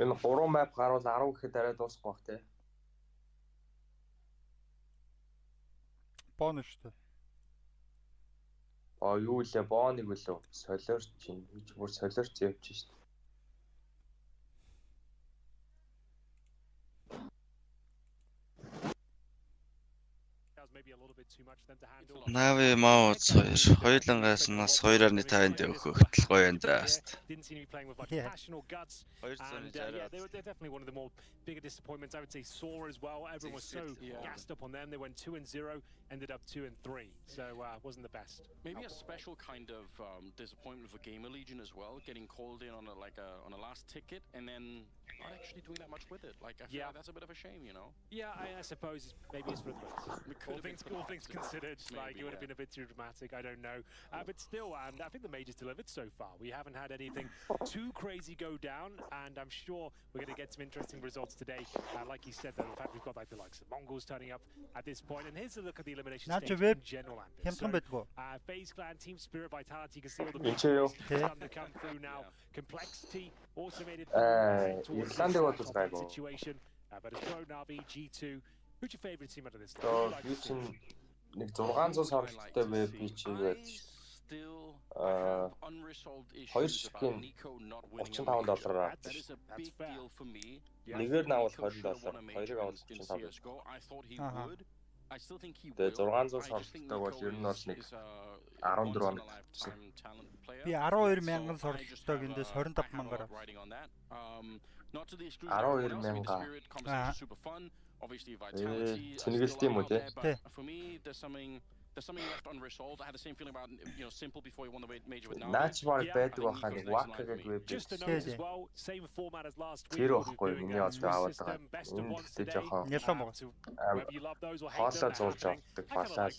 Энэ 3 map гарвал 10 гэхэд арай дуусах байх те. Бон шүү дээ. Юу лээ бооныг үлээ солиорч чинь бүр солиорч явж шít. Navi Mongolz 2. Хоёулангаас нас 2.5-нд өгөхөл гоё юм дааст. They were definitely one of the more bigger disappointments. I would say Saw as well. Everyone was so gassed up on them. They went 2-0, ended up 2-3. So wasn't the best. Maybe a special kind of disappointment for Gamer Legion as well, getting called in on a last ticket and then not actually doing that much with it. Like I feel like that's a bit of a shame, you know. Yeah, I suppose maybe it's for the best. All things considered, like it would have been a bit too dramatic. I don't know, but still, I think the major's delivered so far. We haven't had anything too crazy go down, and I'm sure we're going to get some interesting results today. Like you said, though, in fact, we've got like the likes of Mongolz turning up at this point, and here's a look at the elimination stage in general. FaZe Clan, Team Spirit, Vitality, you can see all the big starting to come through now. Complexity also made it towards the situation, but it's Pro Navi, G2. Who's your favorite team out of this? Нэг 600 саралтай веб хийгээд хоёр ширхгийн $35 нэгээр нь авал $20, хоёрыг авал $35. Тэгээ 600 саралтай бол ер нь бол нэг 14 хоног тавьчихсан. Би 12,000 соролтойг эндээс 25,000-аар. 12,000. Цэнгэлт юм уу те? For me, there's something left unresolved. I had the same feeling about Simple before he won the major with Navi. Наачмаар байдаг байхаа нэг вакагийг веб as well, same format as last week. Тэр байхгүй миний одоо аваад байгаа. Энэ гэхдээ жоохон Нялон байгаа. Хоолоо зурж авдаг балаа л.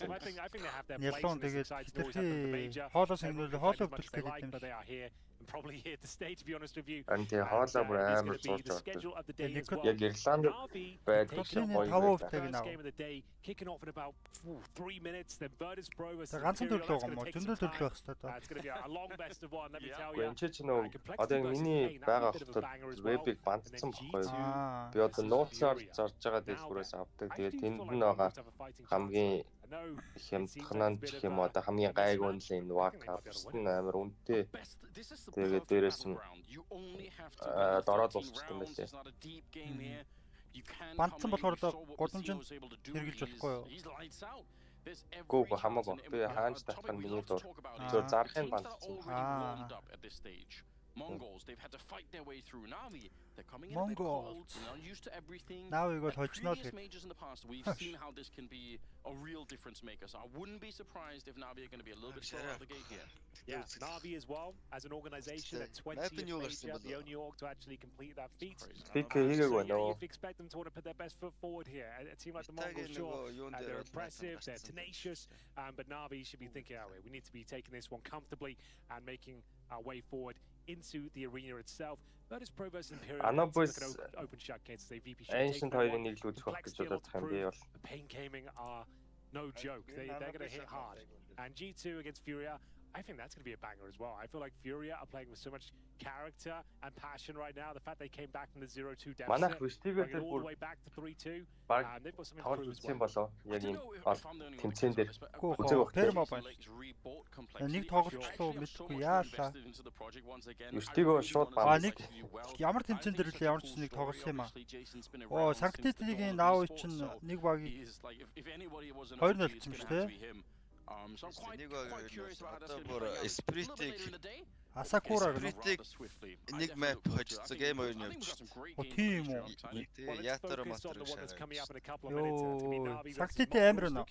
Нялон тэгээд хэтэрхий хоолоо сэгнүүл хоолоо хөдлөх гэдэг юм шиг. Probably here to stay, to be honest with you. And the хоолоо бүр амар зурж авдаг. Яг Ирланд байдаг гоё. Kicking off in about 3 minutes. Then Virtus Pro was ганцхан төрлөө гом уу? Зөндөө төрлөө байх хэрэгтэй. It's going to be a long best of one, let me tell you. Энд чинь нөө одоо миний байгаа хотод вебийг бандсан баггүй. Би одоо нууцаар зарж байгаа дэлгүүрээс авдаг. Тэгээд тэнд нь байгаа хамгийн хямдханан гэх юм одоо хамгийн гайг үнэлийн вака авсан амар үнэтэй. Тэгээд дээрээс нь дороод дуусчихсан байлээ. Бандсан болохоор годомжинд хэрэгжилж болохгүй юу? Гүү хамаагүй. Би хаанч татах нь миний дуу. Зөв зарахын бандсан. Mongolz, they've had to fight their way through Navi. They're coming in Mongolz. not used to everything. Navi got hojnol. Previous majors in the past, we've seen how this can be a real difference maker. So I wouldn't be surprised if Navi are going to be a little bit slower out the gate here. Yeah, Navi as well, as an organization at 20th major, the only org to actually complete that feat. You'd expect them to want to put their best foot forward here. A team like the Mongolz, sure, they're impressive, they're tenacious, but Navi should be thinking, oh, we need to be taking this one comfortably and making our way forward into the arena itself. Virtus Pro versus Imperial. Open shot kids. They VP Ancient хоёрын нэг л үзэх байх гэж бодож байгаа юм би бол. The Pain Gaming are no joke. They're going to hit hard. And G2 against Furia, I think that's going to be a banger as well. I feel like Furia are playing with so much character and passion right now. The fact they came back from the 0-2 deficit, all the way back to 3-2, they've got something to prove as well. Яг ийм тэмцээн дээр тэр маа байна. Нэг тоглолцлоо мэдгүй яалаа. Өстигөө шууд нэг ямар тэмцээн дээр л ямар ч нэг тоглосон юм аа. Санктитлигийн наав чинь нэг багийг 2-0 болсон шүү дээ. So I'm quite curious about how that's going to be. Asakura нэг map хожицсан game хоёр нь явж. Тийм үү. Ятар матар Ёо, сактитэй амар нөө.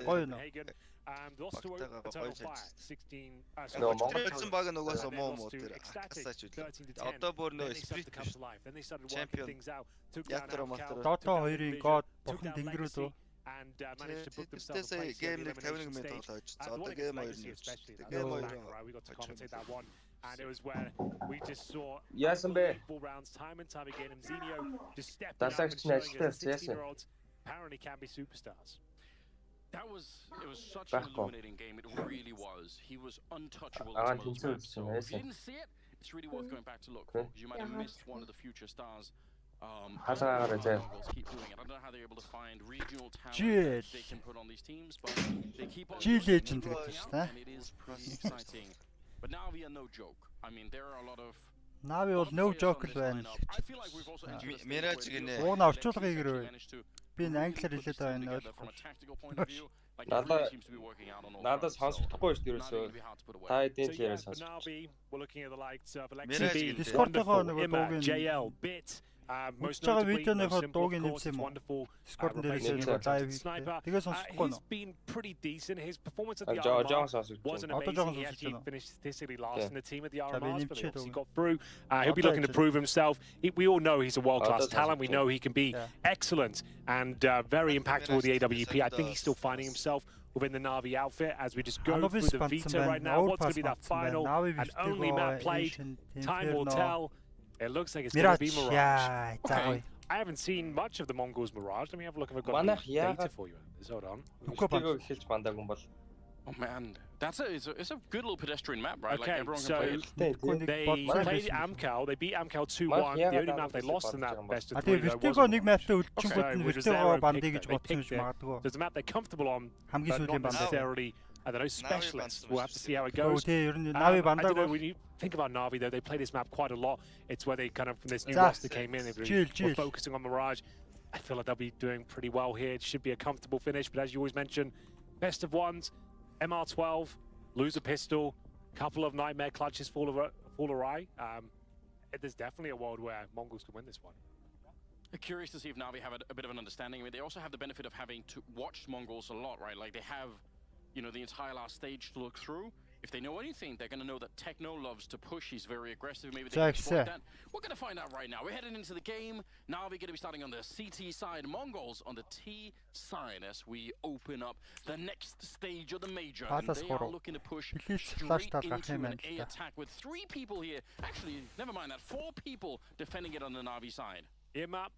Гоё нөө. Монголцсон баг нөгөөсөө муу тэр асаач үү. Одоо бүр нөө Spirit champion ятар матар. Dota 2-ын god бурхан тэнгэрүүд үү? And managed to book themselves a place in the elimination stage. And one especially that right? We got to commentate that one, and it was where we just saw full rounds time and time again. And Zinio just stepped up and showing us 16-year-olds apparently can be superstars. It was such an illuminating game. It really was. He was untouchable. We didn't see it. it's really worth going back to look for, because you might have missed one of the future stars. Хасаагаар зэ. Keep doing it. I don't know how they're able to find regional talent Жил. they can put on these teams, but they keep on Жил doing it. legend гэдэг чинь та. And it is pretty exciting. But Navi are no joke. I mean, there are a lot of Navi бол no joke л байна. I feel like we've also entered a Mirage гинэ. Уг нь орчуулгыг ирээ. Би энэ англиар хэлээд байгаа энэ from a ойлгохгүй. tactical point of view. Like it really seems to be working out on all Надад fronts. сонсохгүй шүү дээ ерөөсөө. Та эдийн So л яриа yeah, for сонсох. Navi, we're looking at the likes of Mirage Alexi B, Discord-ийнхоо wonderful, нөгөө Imma, дуугийн JL, Bit. Most Үзэж байгаа notably, видеоныхоо no simple, дуугийн of course, нэмсэн it's юм уу? wonderful. Discord-ын дээрээс replacing нөгөө live Sniper. хийхдээ. Тэгээ сонсохгүй He's нөө. been pretty decent. His performance at the John RMR сонсож wasn't байна. Otto amazing. John He сонсож actually байна. finished statistically last Yeah. in the team at the За, би RMRs, but he нэмчээд obviously өгнө. got through. He'll be Otto looking to John. prove himself. We all know he's a world-class Otto talent. We John. know he can be Yeah. excellent and very impactful with the AWP. I think he's still finding himself within the Navi outfit as we just go through Anovis the бандсан Vita байна. right now. What's going to be that Overpass бандсан final байна. Navi and only map played? Time will tell. It looks like it's going to be Mirage. Mirage. Яа, за гоё. I haven't seen much of the Mongolz Mirage. Let me have a look if I've got Манайх any data яагаад- for you. Hold on. Үгүй Тэтгэв эхэлж бандаг юм бол. Oh man, it's a good little pedestrian map, right? Like Okay, everyone so- can play it. Үгүй нэг They бодсон played байсан. Amcal. They beat Amcal 2-1. The Манайх only яагаад map they Mongolz lost in that бодож best А of тэгээ 3 Vertigo нэг маптай So, үлдчихэнгүүт which is Vertigo their бандыг pick гэж that they бодсон picked гэж there. магадгүй. There's a map they're comfortable on, Хамгийн but сүүлийн not бандаа. necessarily, I don't know, specialists. We'll have to see how it Өө goes. тэгээ ер нь Navi I бандаа don't know, бол when you think about Navi, though, they play this map quite a lot. It's where they kind of, from this new За, roster came in, chill, were chill. focusing on Mirage. I feel like they'll be doing pretty well here. It should be a comfortable finish, but as you always mention, best of ones, MR12, lose a pistol, couple of nightmare clutches fall awry. There's definitely a world where Mongols could win this one. Curious to see if Navi have a bit of an understanding. I mean, they also have the benefit of having to watch Mongols a lot, right? Like they have, you know, the entire last stage to look through. If they know anything, they're going to know that Techno loves to push. He's very aggressive. Maybe they can exploit that. We're going to find out right now. We're heading into the game. Navi going to be starting on the CT side, Mongols on the T side as we open up the next stage of the major. And they are looking to push straight into an A attack with 3 people here. Actually, never mind that, 4 people defending it on the Navi side. Imma,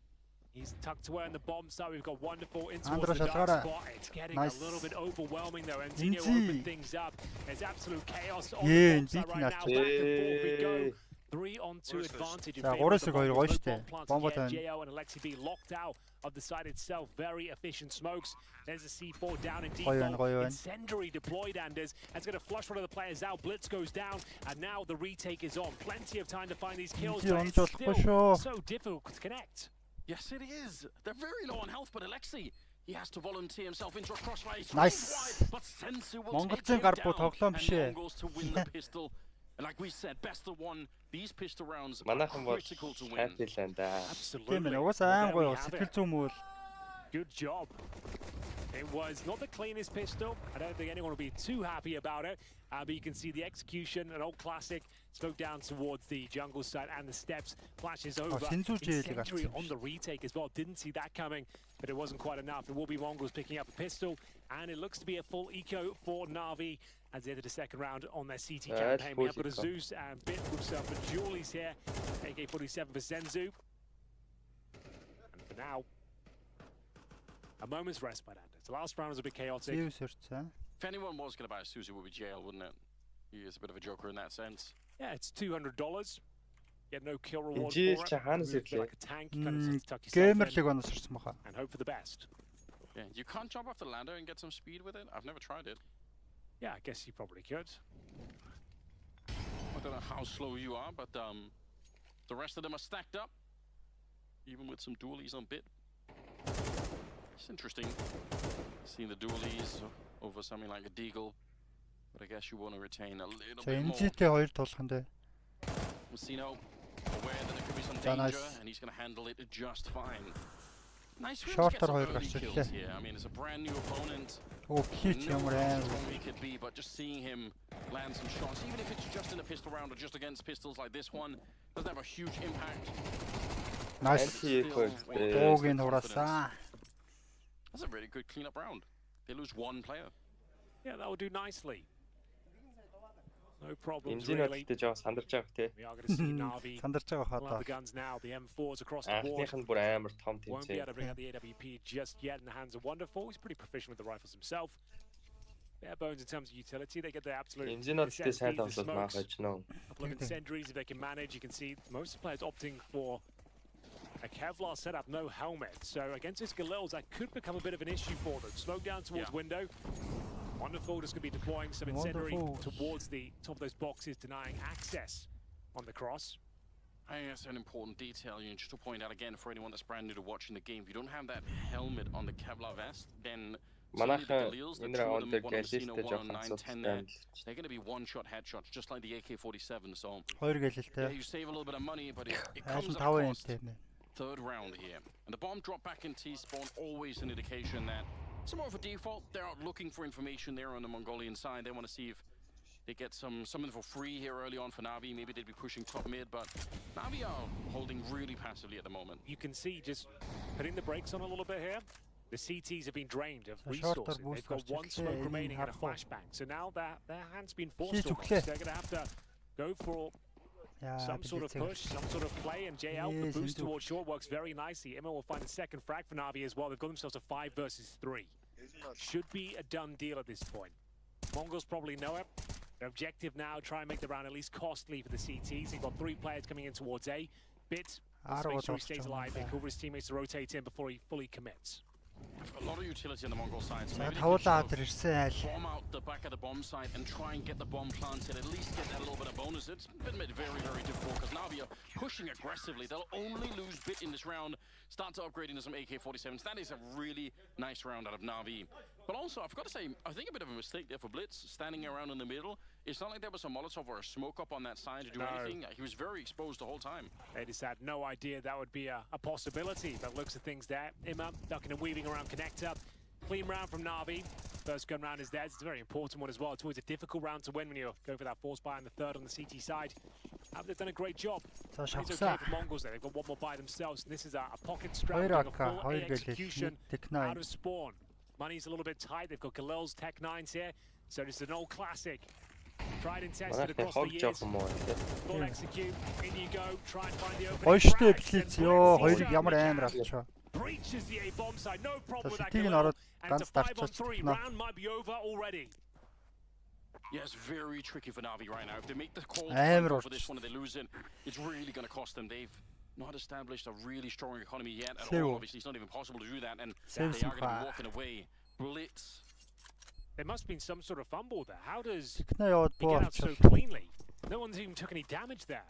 he's tucked away on the bomb side. We've got wonderful in Andra towards the dark Shazara. spot. It's getting Nice. a little bit overwhelming though. Enzinho Inzi. opened things up. There's absolute chaos on Yeah, the bomb side right now. Back and forth we go. 3-on-2 advantage in За, favor of the 3-2 гоё Mongols. штэ. Both plants Бомбо again, тань. JL and Alexi B locked out of the side itself. Very efficient smokes. There's a C4 down in default. Incendiary deployed, Anders. That's going to flush one of the players out. Blitz goes down, and now the retake is on. Plenty of time to find these kills, but it's still so difficult to connect. Yes, it is. They're very low on health, but Alexi, he has to volunteer himself into a crossfire. Nice. Wide, but Sensu will take him Монголцын гар буу down, тоглоом and биш ээ. Mongols to win the pistol. And like we said, best of one. These pistol rounds are Манайхан бол critical to win. хайрлаа да. Absolutely. Тийм ээ. Угаасаа айн гоё сэтгэл зүйн мөл. Good job. It was not the cleanest pistol. I don't think anyone will be too happy about it. But you can see the execution, an old classic. Smoke down towards the jungle side and the steps. Flashes over. Incendiary on the retake as well. Didn't see that coming, but it wasn't quite enough. It will be Mongols picking up a pistol. And it looks to be a full eco for Navi as they enter the second round on their CT campaign. We have got a Zeus and Bit himself for Julies here. AK-47 for Senzu. And for now, a moment's respite, Anders. The last round was a bit chaotic. If anyone was going to buy a Susie, it would be JL, wouldn't it? He is a bit of a joker in that sense. Yeah, it's $200. Get no kill reward for Жил it. чи хаанаас Like ирлээ? a tank, kind of tuck yourself Геймерлиг in оноос ирсэн баха. and hope for the best. Yeah, you can't jump off the ladder and get some speed with it. I've never tried it. Yeah, I guess you probably could. I don't know how slow you are, but the rest of them are stacked up, even with some dualies on Bit. It's interesting seeing the dualies over something like a Deagle, but I guess you want to retain a little bit more. Энзитэй хоёр тулхан дээ. Musino, aware that there could be some danger, and he's going to handle it just fine. Nice for him to get some early kills here. I mean, it's a brand new opponent. Oh, cute, how strong he could be, but just seeing him land some shots, even if it's just in a pistol round or just against pistols like this one, doesn't have a huge impact. Nice. Дуугийн хураасан. That's a really good cleanup round. They lose 1 player. Yeah, that will do nicely. No problems Энзин really. өдөртөө жоо сандарч байгаа те. We are going to see Navi Сандарч байгаа pull out хатаа. the guns now. The M4s across the board. Анхных нь бүр амар том Won't be тэмцээн. able to bring out the AWP just yet in the hands of Wonderful. He's pretty proficient with the rifles himself. bare bones in terms of utility. They get the absolute Инженертэй сайн тоглоод маахаж нөө. couple of incendiaries if they can manage. You can see most players opting for a Kevlar setup, no helmet. So against this Galils, that could become a bit of an issue for them. Smoke down towards window. Wonderful, just going to be deploying some incendiary towards the top of those boxes, denying access on the cross. I think that's an important detail, you know, just to point out again for anyone that's brand new to watching the game. If you don't have that helmet on the Kevlar vest, then Манайхан энэ раунд гэлэлтэй жоохон асуудалтай. They're going to be one-shot headshots, just like the AK-47. So yeah, you save a little bit of money, but it comes at a cost. Third round here, and the bomb drop back in T-spawn, always an indication that it's more of a default. They're out looking for information there on the Mongolian side. They want to see if they get something for free here early on for Navi. Maybe they'd be pushing top mid, but Navi are holding really passively at the moment. You can see just putting the brakes on a little bit here. The CTs have been drained of resources. They've got one smoke remaining and a flashbang. So now their hand's been forced almost. They're going to have to go for some sort of push, some sort of play, and JL, the boost towards short works very nicely. Emma will find a second frag for Navi as well. They've got themselves a 5 versus 3. Should be a done deal at this point. Mongols probably know it. Their objective now, try and make the round at least costly for the CTs. They've got 3 players coming in towards A. Bit, let's make sure he stays alive. They cover his teammates to rotate in before he fully commits. A lot of utility on the Mongol side, so maybe bomb out the back of the bomb site and try and get the bomb planted, at least get that little bit of bonus. It's been made very, very difficult because Navi are pushing aggressively. They'll only lose bit in this round. Start to upgrade into some AK-47s. That is a really nice round out of Navi. But also, I forgot to say, I think a bit of a mistake there for Blitz, standing around in the middle. It's not like there was a Molotov or a smoke up on that side to do anything. He was very exposed the whole time. They just had no idea that would be a possibility, but looks at things there. Imma ducking and weaving around connector. Clean round from Navi. First gun round is theirs. It's a very important one as well. It's always a difficult round to win when you're going for that force buy on the third on the CT side. They've done a great job. It's okay for Mongols there. They've got one more by themselves. And this is a pocket strap, a full A execution out of spawn. Money's a little bit tight. They've got Galil's Tech 9s here. So this is an old classic. Tried and tested across the years. Full execute. In you go. Try and find the opening. Breaches the A bomb side. No problem with that Galil. And it's a 5-on-3. Round might be over already. Yeah, it's very tricky for Navi right now. If they make the call for this one and they lose it, it's really going to cost them. They've not established a really strong economy yet at all. Obviously, it's not even possible to do that, and they are going to be walking away. Blitz. There must have been some sort of fumble there. How does he get out so cleanly? No one's even took any damage there.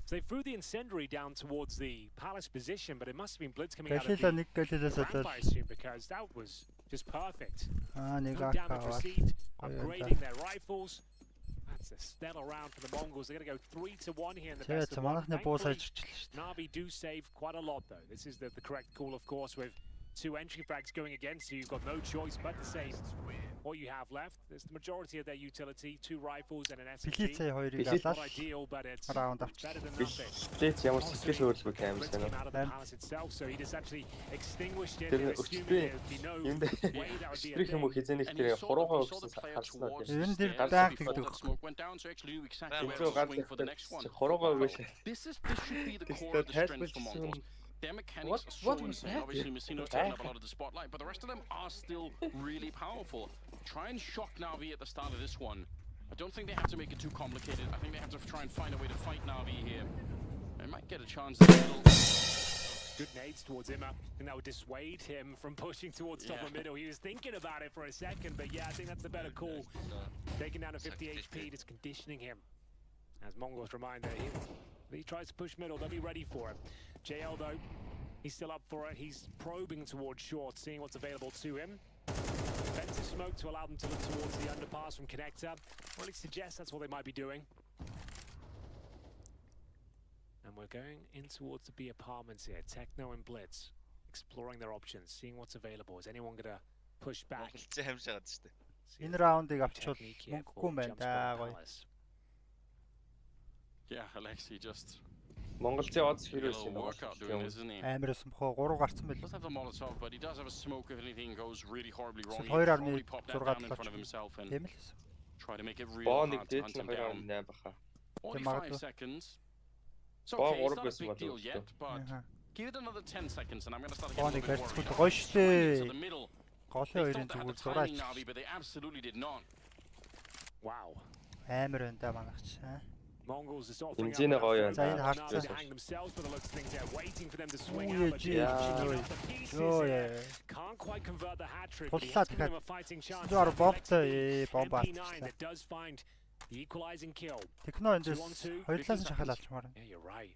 So they threw the incendiary down towards the palace position, but it must have been Blitz coming out of the ramp, I assume, because that was just perfect. No damage received, upgrading their rifles. That's a stellar round for the Mongols. They're going to go 3-1 here in the best of one. Navi do save quite a lot, though. This is the correct call, of course, with 2 entry frags going against you. You've got no choice but to save what you have left. There's the majority of their utility, 2 rifles and an SMG. Not ideal, but it's better than nothing. Also, came out of the palace itself, so he just actually extinguished it. Assuming there would be no way that would be a thing. Smoke went down, so actually knew exactly where to swing for the next one. This should be the core of the strength for Mongols. Their mechanics are so insane. Obviously, Messino's taking up a lot of the spotlight, but the rest of them are still really powerful. Try and shock Navi at the start of this one. I don't think they have to make it too complicated. I think they have to try and find a way to fight Navi here. They might get a chance in the middle. Good nades towards Imma. I think that would dissuade him from pushing towards top of middle. He was thinking about it for a second, but yeah, I think that's the better call. Taking down to 50 HP, just conditioning him. As Mongols remind that he tries to push middle, they'll be ready for it. JL though, he's still up for it. He's probing towards short, seeing what's available to him. Defensive smoke to allow them to look towards the underpass from connector. Or at least suggest that's what they might be doing. And we're going in towards the B apartments here. Techno and Blitz, exploring their options, seeing what's available. Is anyone gonna push back? Энэ раундыг авчвал мөнгөгүй байна даа. Yeah, Alexi just Mongolzын odds heroes Амарсан бохоо 3 гарцсан байл. Does have the Molotov, but he does have a smoke if anything goes really horribly wrong. He probably pop that down in front of himself and try to make it really hard to hunt him down. 45 seconds. It's okay, it's not a big deal yet, but give it another 10 seconds and I'm going to start getting a little bit worried. To the middle. Голын They хоёрын thought they had зүгээр the зураач. timing, Navi, but they absolutely did not. Wow. Амар энэ да манагч. Mongolz is offering Бензин up гоё an байна. approach. Now they hang themselves by the looks of things. They're waiting for them to swing Ой, out. But жи, picking ой. up the pieces Ой, here. Can't quite convert the hat trick. But he Туллаа has given дахиад. him a fighting chance. Зүгээр Alexi бомбтой бомб MP9 атчихлаа. that does find the equalizing kill. Техно эндээс хоёрлаас нь шахалаалчмаар. Yeah, you're right.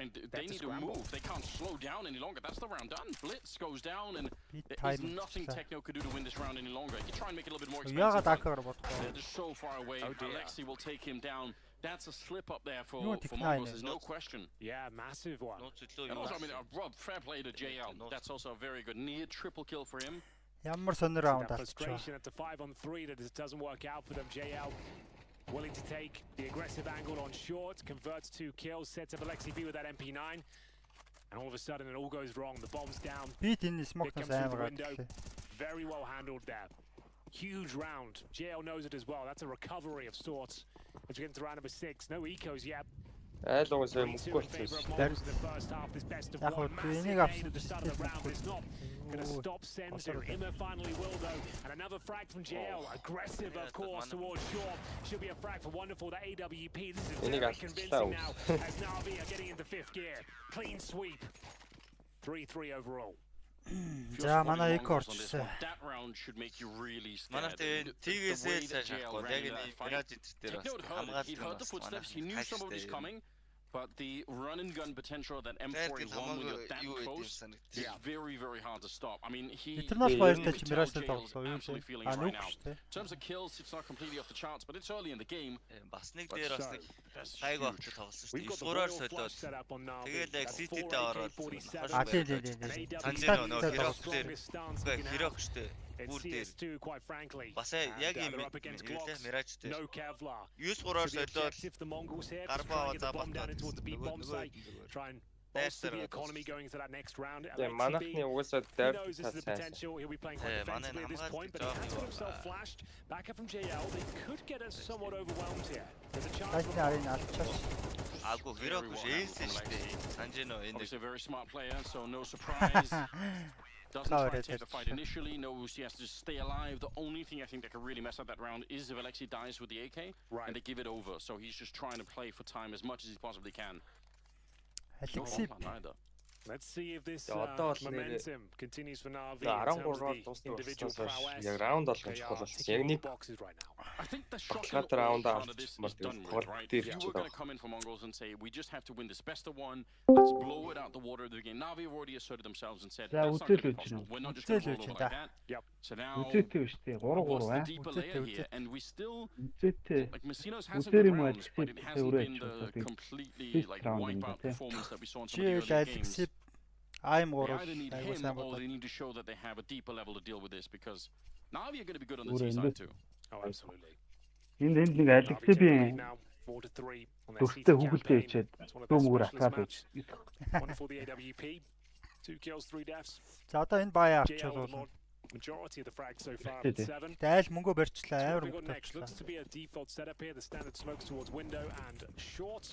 And they need to move. They can't slow down any longer. That's the round done. Blitz goes down, and Би there's тайм. nothing Techno could do to win this round any longer. You try and make it a little bit more Яагаад expensive. акаар бодохгүй. They're just so far away. Oh, dear. Alexi will take him down. That's a slip up there for Юу Mongolz. Techno There's no question. Yeah, massive one. And also, I mean, Rob, fair play to JL. That's also a very good near triple kill for him. Ямар сонир раунд That авчихсан. frustration at the 5-on-3 that it doesn't work out for them. JL willing to take the aggressive angle on short, converts 2 kills, sets up Alexi B with that MP9, and all of a sudden it all goes wrong. The bomb's down. Би энэ смокнаас амар гадлаа. Very well handled there. Huge round. JL knows it as well. That's a recovery of sorts. As we get into round number 6, no ecos yet. Айл угсаа 3-2 мөнгө in favour of болчихсон. Mongolz in the first half. This best of Яг one. хөө Massive энийг gain авсан at the start of the round. It's not going to Ooh. stop Senzu. Immer finally will though. And another frag from JL. Aggressive, of course, towards shore. Should be a frag for Wonderful. The AWP. This is Энийг very авсан convincing now чаа. as Navi are getting into 5th gear. Clean sweep. 3-3 overall. За манай эко Mongolz on this орчихсон. one. That round should make you really scared. Манайх The TGS-ээс way that цааш JL хахгүй. ran Яг that энэ fight. Мираж интер дээр Techno бас had heard it. He'd heard the хамгаалалт footsteps. He knew somebody was coming. But the run and gun potential of that M4 is one when you're that close. It's very, very hard to stop. I mean, Интернэшнл баяртай чи you can Мираж tell дээр JL's тоглоо. Юу absolutely вэ? feeling А it right нүг now. шүү дээ. In terms of kills, it's not completely off the charts, but it's early in the game. бас нэг дээр бас нэг That's гайг huge. багт тоглосон шүү We've дээ. got the Сураар royal солиод. flush set up on Navi. Тэгээд яг That's City 4 дээр ороод AK-47. А тийм тийм тийм. Санжаа нөгөө Статистик хэрэг тоглосон. дээр үгүй хэрэг штэ. It's Бүр дээр. CS2, quite frankly. Бас And, яг they're юм up against хэлээ Glocks. Мираж дээр. No Kevlar. 9-3-аар So the солиод objective for the Mongols here is to гарбаа try and get the аваад bomb down in towards the B bomb site. Try and bolster the economy going into that next round. Тэгээ манайхны угсаа He дайр knows this is the сайн. potential. He'll be playing quite Манай defensively at this хамгаалалт point, but he has got жоох himself юм. flashed. Back up from JL. They could get us somewhat overwhelmed here. There's a chance Тайны for арыг алчаач. Аагүй хэрэг биш ээлсэн штэ. Санжаа нөө энэ Obviously a very smart player, so no surprise. Doesn't try to take the fight initially, knows he has to just stay alive. The only thing I think that could really mess up that round is if Alexi dies with the AK, Right. and they give it over. So he's just trying to play for time as much as he possibly can. No Алексей bomb plan either. Let's see if this Тэгээ одоо бол momentum continues for Navi in Тэгээ terms 13-оор of the дуусна individual болсноос prowess. яг раунд болгох They чухал are болсон. Яг ticking all нэг the boxes right now. I think the shock Баталгаад and awe раунд part of this авчихмаар is done with, тоглолт right? дээр If you ч were going байгаа. to come in for Mongolz and say, we just have to win this best of one, let's blow it out the water at the beginning. Navi have already asserted themselves and said, За, that's not going to be үзэл possible. үзэл. We're not just going to Үзэл roll over үзэл, like да. that. Yep. So now, Үзээтэй биш тий. 3-3 what's the аа. deeper Үзээтэй, layer here? үзээтэй. And we still, Үзээтэй. like, Messino's has some Үзээр good юм rounds, but it ажигтэй hasn't өрөөж been the байгаа. completely, Fifth like, round wipe-out юм тий. performance that we saw in some Чи of the earlier games. Алексей I'm They гурав. either need Айгуу him сайн or бодлоо. they need to show that they have a deeper level to deal with this, because Navi are going to be good on the Ure, T side too. Oh, absolutely. Энд нэг Navi Алексей take the би lead now, 4-3 on their төгстэй season хүүхэлтэй campaign. ичээд It's one of дөө their мөр specialist атаад maps. байж. One for the AWP. 2 kills, 3 deaths. За одоо энэ бая JL with the авчихвал. more majority of the frags so far Did with they? 7. Тэ айл мөнгөө барьчлаа. So what Амар we got мөнгө next looks тавьчлаа. to be a default setup here. The standard smokes towards window and short.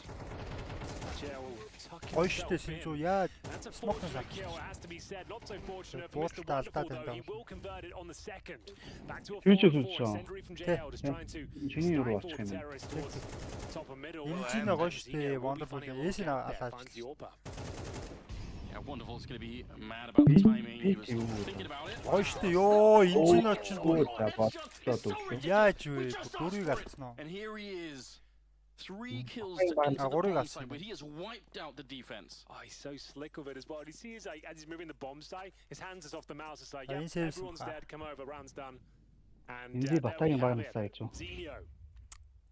JL will tuck Гоё штэ himself Синзу in. яа. That's a Smoke fortunate нас kill, it has to be said. Not so fortunate for Both Mr. stars Wonderful, that though. He and will convert it on the second. Back to a Future 4-4 Suits, secondary from JL, just Yeah. trying to Чиний юу stifle the болчих юм. terrorists towards top and middle. Engine And гоё Zeno штэ. will be Wonderful. finding a little Эсин gap there, алаач. finds the AWP. Yeah, Wonderful is going to be mad about the timing. He was thinking about it. Гоё штэ. Йоо, engine Ой, очиж ой, бүр. за бодлоод өгсөн. Яаж вэ? Дөрвийг алдсан уу? And here he is. 3 kills Ay, to man. into the Agora bomb gassin. site, but he has wiped out the defense. Oh, he's so slick with it as well. And you see his, like, as he's moving the bomb site, his hands is off the mouse. It's like, Ah, yeah, he's here everyone's some- dead. Come over, round's done. And Энд there we батагийн баг have насаа it. гэж юу. Zeno,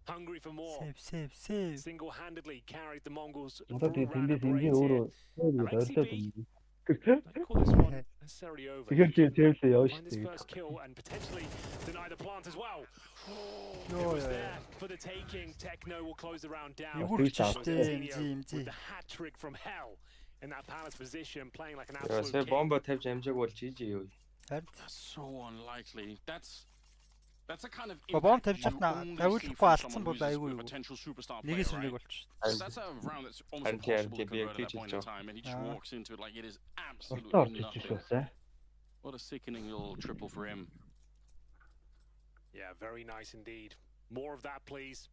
hungry for more. Save. Single-handedly carried the Mongols Одоо through round тэндээс number энэ 8 өөрөө here. ойрлоод Alexi юм. I don't call this one necessarily over. Тэгэхээр чи зэвлээ яваа Find his шүү first kill and potentially deny the plant as well. It Oh, was yeah. there for the taking. Techno will close the round down. Юу Тэгж ч штэ. Zinio MG. with the hat trick from hell in that palace position, playing like an Тэгээ absolute сая king. бомба тавьж амжааг бол жижиг юу. Харин That's so unlikely. That's a kind of Бомб impact тавьж you чадна. only Тавиулахгүй see from алдсан someone бол who's a айгүй юу. potential superstar Нэгээс player, нэг right? болчих. So that's a round that's almost And yeah, impossible to TB convert at that point in feature time, and he just Ah. walks into it like it is Ортой absolutely орж ич nothing. шүүсэ. What a sickening little triple for him. Yeah, very nice indeed. More of that, please.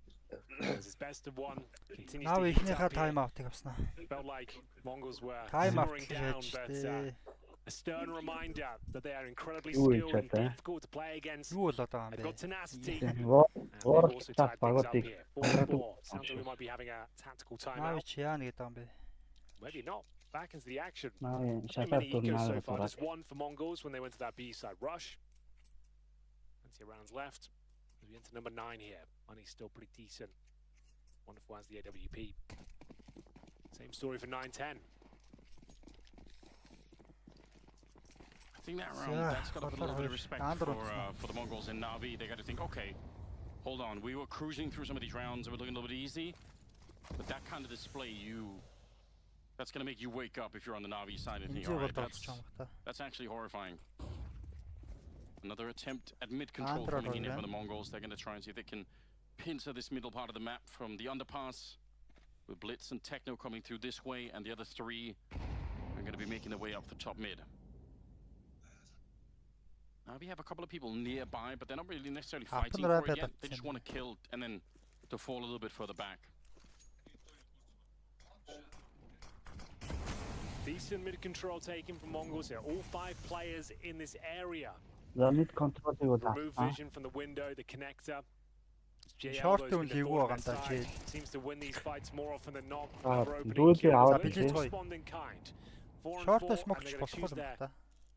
As his best of one continues to Нави heat ихнийхээ up here. тайм аутыг авснаа. Felt like Mongols were Тайм аут simmering down, хийж but дээ. a stern reminder that they are incredibly skilled and difficult to play against. Юу болоод байгаа юм They've бэ? got tenacity. Вор They've also цаас tied things up багуудыг here. 4-4. Sounds like we might be having a tactical Нави timeout. чи яа нэг юм бэ? Maybe not. Back into the action. Нави Not шатаар many дур ecos so наагаад far. байгаа. Just one for Mongols when they went to that B-side rush. Plenty of rounds left. We enter number 9 here. Money's still pretty decent. Wonderful as the AWP. Same story for 9-10. I think that round, that's got to put a little bit of respect for the Mongols in Navi. They got to think, okay, hold on, we were cruising through some of these rounds and we're looking a little bit easy, but that kind of display, that's going to make you wake up if you're on the Navi side and think, all right, that's actually horrifying. Another attempt at mid-control coming in here for the Mongols. They're going to try and see if they can pincer this middle part of the map from the underpass, with Blitz and Techno coming through this way, and the other three are going to be making their way up the top mid. Now we have a couple of people nearby, but they're not really necessarily fighting for it yet. They just want to kill and then to fall a little bit further back. Decent mid-control taken from Mongols here. All 5 players in this area. За mid control Remove vision from the window, the connector. Seems to win these fights more often than not. Responding kind. 4 and 4, and they're going to choose their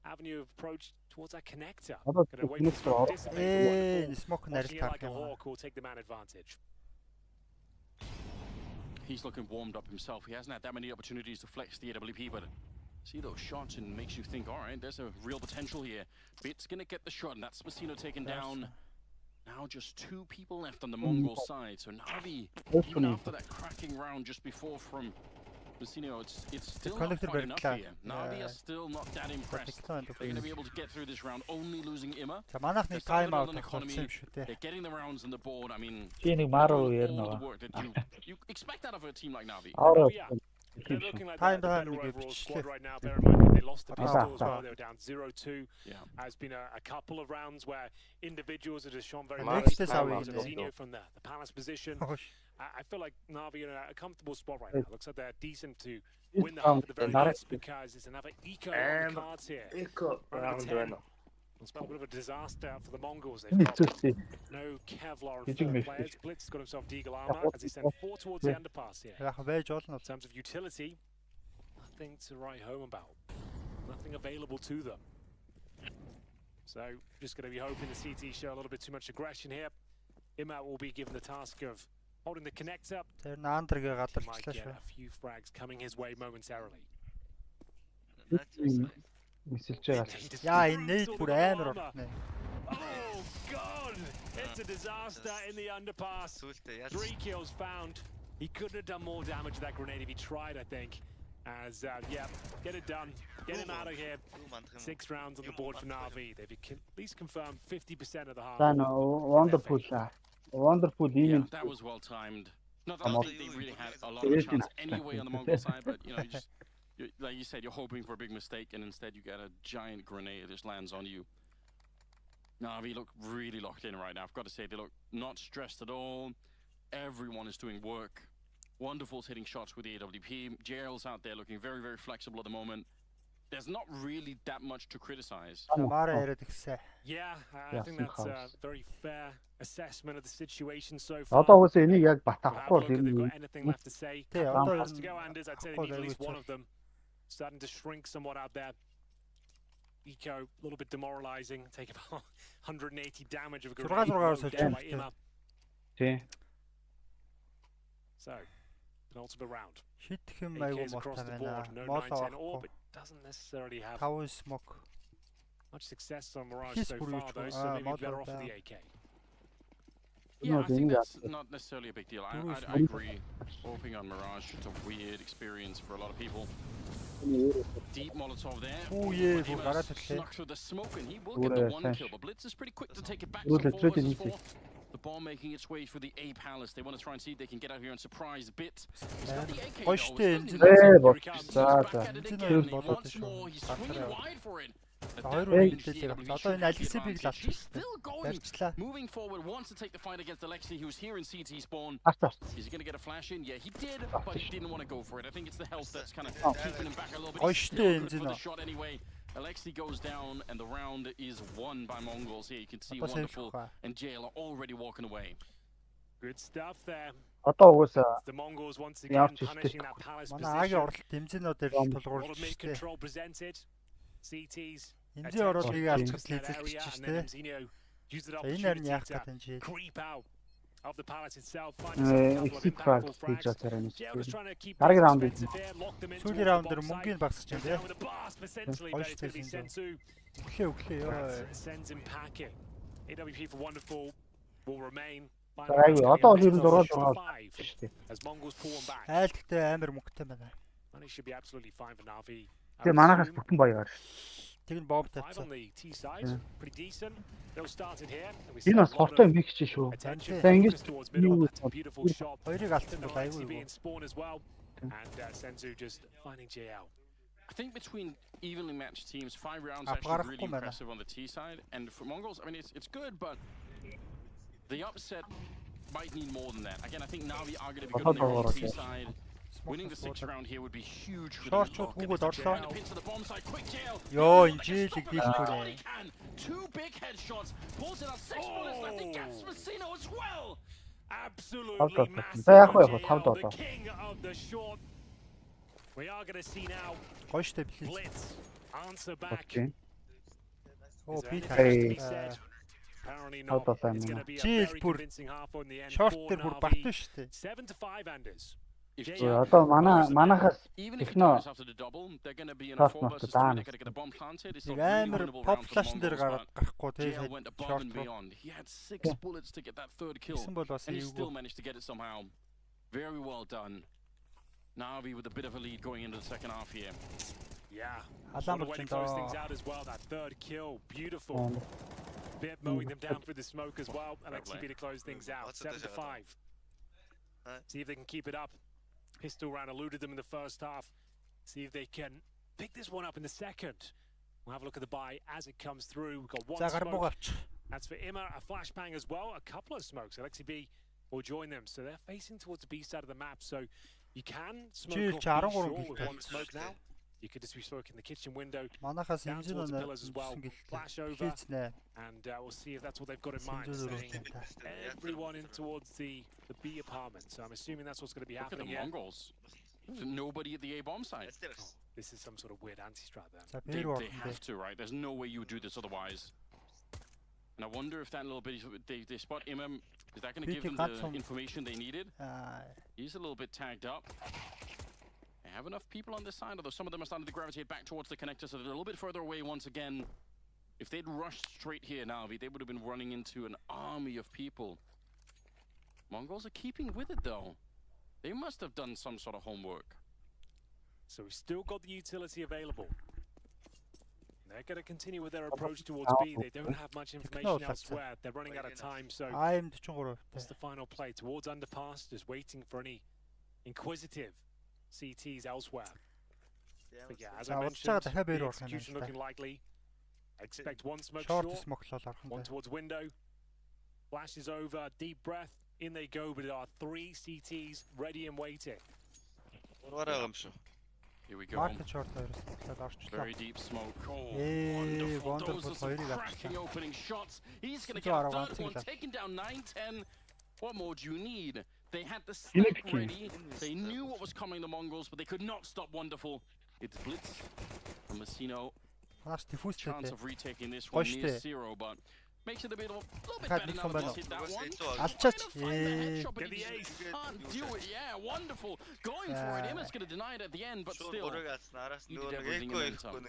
avenue of approach towards that connector. Going to wait for smoke to dissipate. Watching it like a hawk will take the man advantage. He's looking warmed up himself. He hasn't had that many opportunities to flex the AWP, but see those shots and makes you think, all right, there's a real potential here. Bit's going to get the shot, and that's Spacino taken down. Now just 2 people left on the Mongol side. So Navi, even after that cracking round just before from Spacino, it's still not quite enough here. Navi are still not that impressed. They're going to be able to get through this round, only losing Imma. They're getting the rounds on the board. I mean, all the work that you expect out of a team like Navi. They're looking like they're the better overall squad right now. Bear in mind that they lost the pistol as well. They were down 0-2. Has been a couple of rounds where individuals have just shown very well. Zinho from the palace position. I feel like Navi are in a comfortable spot right now. Looks like they're decent to win the half at the very least, because it's another eco on the cards here. It's been a bit of a disaster for the Mongols. They've got no Kevlar and 4 players. Blitz got himself Deagle armor as he sent 4 towards the underpass here. In terms of utility, nothing to write home about. Nothing available to them. So just going to be hoping the CT show a little bit too much aggression here. Imma will be given the task of holding the connector. He might get a few frags coming his way momentarily. Yeah, he needs to put hammer. Oh God! It's a disaster in the underpass. 3 kills found. He couldn't have done more damage with that grenade if he tried, I think. As yeah, get it done. Get him out of here. 6 rounds on the board for Navi. They've at least confirmed 50% of the half. Wonderful shot. Wonderful demon. Yeah, that was well timed. Not that I think they really had a lot of chance anyway on the Mongol side, but you know, like you said, you're hoping for a big mistake, and instead you get a giant grenade that just lands on you. Navi look really locked in right now. I've got to say, they look not stressed at all. Everyone is doing work. Wonderful's hitting shots with the AWP. JL's out there looking very, very flexible at the moment. There's not really that much to criticize. Yeah, I think that's a very fair assessment of the situation so far. They've got anything left to say? Has to go, Anders. I'd say they need at least one of them. Starting to shrink somewhat out there. Eco, a little bit demoralizing. Take about 180 damage of a grenade down by Imma. So, penultimate round. AKs across the board. No 9-10 orb. It doesn't necessarily have much success on Mirage so far, though, so maybe better off with the AK. Yeah, I think that's not necessarily a big deal. I agree. Opening on Mirage, it's a weird experience for a lot of people. Deep Molotov there. Oh yeah, snuck through the smoke, and he will get the 1 kill. But Blitz is pretty quick to take it back. So 4 versus 4. The bomb making its way through the A palace. They want to try and see if they can get out here and surprise Bit. He's got the AK. Here he comes. Back at it again. Once more, he's swinging wide for it. Хоёр үлдээлээ авсан. Одоо энэ Алексей-ийг л алчих. Still going. Барьчлаа. Moving forward, wants to take the fight against Alexei, who's here in CT spawn. Is he going to get a flash in? Yeah, he did, but he didn't want to go for it. I think it's the health that's kind of keeping him back a little bit. He's still good for the shot anyway. Alexei goes down, and the round is won by Mongolz here. You can see Wonderful and JL are already walking away. Good stuff there. Одоо угсаа The Mongols once again punishing that palace Манай Агийн position. оролт дэмжинүүдээр A lot тулгуурлаж of mid штэ. control presented. CTs. Эндээ ороод нэг алцгал that area, хийлгэж and штэ. then Mzino used the Энэ харин яах opportunity гэдэг юм чи. to creep out of the palace itself. Find a couple of exit frag impactful хийж frags. байгаа юм. JL was trying to keep Дараагийн things раунд defensive here, lock them in Сүүлийн towards the раунд дээр bomb мөнгөний site. багсаж Goes байна. down with a blast potentially, but it's going to be Senzu. Өглөө. That sends him packing. AWP for Wonderful will remain. Айгүй одоо бол ер нь 6-6 штэ. As Mongols pull him back. Айл гэхдээ амар мөнгөтэй байна. And he should be absolutely fine for Navi. Тэгээ манахаас бүтэн баяр. Тэг нь бомб Five тавьсан. on the T side, pretty decent. They'll start it here. And we Энэ see a бас lot хортой of юм биш шүү. attention За ингэж focused towards middle. юу That's a beautiful shot. Хоёрыг алдсан бол Alexei айгүй. being spawn as well. And Senzu just finding JL. I think between evenly matched teams, 5 rounds Ah, actually really parang kumana. impressive on the T side. And for Mongols, I mean, it's good, but the upset might need more than that. Again, I think Navi are going to be good on their own T side. Winning the 6th round here would be huge for them. Шорчууд бүгд орлоо. Trying to pin to the bomb side, quick jail. Йоо, Like a инжээлэг stopper. дийлэхгүй Oh, нэ. he can. 2 big headshots. Pulls it out 6 bullets. I think gets Messino as well. Absolutely massive. За яг from тав JL, the доо. king of the short. We are going to see now Гоё штэ бэлээ. Blitz answer back. Окей. Оо Is би there anything to be таа. said? Apparently How not. about that, It's going man? to be a Jeez, very бүр convincing half on the end Шорт for дээр бүр Navi. бартсан штэ. 7-5 Anders. If Одоо манахаас Even if it техно goes after the double, they're going to be in a Tough 4 not to versus 3. They're dance. going to get a bomb planted. It's Нэг not really амар winnable pop round for flash дээр Mongols, but гарахгүй JL тэгээ went above шорт and руу. beyond. He had 6 bullets to get that 3rd kill, Гэсэн бол бас and he still эвгүй. managed to get it somehow. Very well done. Navi with a bit of a lead going into the 2nd half here. Yeah. Алаан What a way to болчихно close доо. things out as well. That 3rd kill. Beautiful. Bit mowing them down through the smoke as well. Alexei to close things out. What's the 7-5. See if they can keep it up. Pistol round eluded them in the first half. See if they can pick this one up in the second. We'll have a look at the buy as it comes through. We've got one За гар smoke. бугаарч. That's for Imma, a flashbang as well. A couple of smokes. Alexei B will join them. So they're facing towards the B side of the map. So you can smoke Jeez, off B чаран shore гурван with гэлтэй. one smoke now. You could just be smoking the kitchen window. Манахаас Down инжин towards the өнө pillars as well. Flash over. хийцнэ. And we'll see if that's what they've got in mind. Senzu Saying everyone in towards the B apartment. So I'm assuming that's what's going to be Look at the happening here. Mongols. There's nobody at the A bomb side. This is some sort of weird anti-strat then. За They, бээр they орно. have to, right? There's no way you would do this otherwise. And I wonder if that little bit, they spot Imam, is that going to give them the information they needed? Аа. He's a little bit tagged up. They have enough people on this side, although some of them are starting to gravitate back towards the connector, so they're a little bit further away once again. If they'd rushed straight here now, they would have been running into an army of people. Mongols are keeping with it though. They must have done some sort of homework. So we've still got the utility available. They're going to continue with their approach towards B. They don't have much information elsewhere. They're running out of time. So АМ 43. what's the final play? Towards underpass, just waiting for any inquisitive CTs elsewhere. But yeah, as I mentioned, the execution looking likely. I expect one smoke Short short, смоглол орхон one дээ. towards window. Flashes over, deep breath. In they go, but there are 3 CTs ready and waiting. Here we go. Market short хоёроос орчлоо. Very deep smoke. Oh, Hey, wonderful. wonderful. Those are some Хоёрыг cracking авчлаа. opening shots. He's going to Супер get a аваад 3rd one, цэглээ. taking down 9-10. What more do you need? They had the stack ready. They knew what was coming, the Mongols, but they could not stop Wonderful. It's Blitz from Messino. Маш диффузтэй Chance дээ. of retaking this one Gosh, near дээ. 0, but makes it a little bit Had better this now one that better. he's hit that one. Alchaaч. Trying to find the headshot, but Get he the just ace. can't do it. Yeah, Wonderful. Going for it. Imma's going to deny it at the end, but still. He did everything in mental.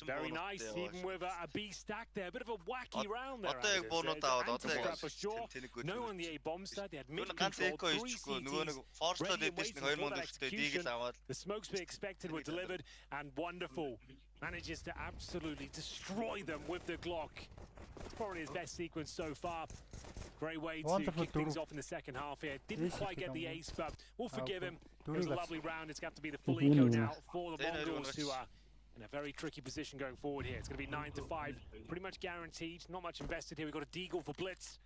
Very nice, even with a B stack there. A bit of a wacky round there. одоо яг буунууд аваад одоо яг For sure. No on the A bomb side. They had mid ганц control, эко 3 хийчихгүй нөгөө нэг CTs. форслоод дэдэж нэг 2004-т дийг л аваад The smokes we expected were delivered, and Wonderful manages to absolutely destroy them with the Glock. It's probably his best sequence so far. Great way to Wonderful kick things Duru. off in the second half here. Didn't Easy quite to get come the on. ace, but we'll forgive him. It Duru was a got- lovely round. It's got to be the full eco now for the Mongols, who are in a very tricky position going forward here. It's going to be 9-5, pretty much guaranteed. Not much invested here. We've got a Deagle for Blitz.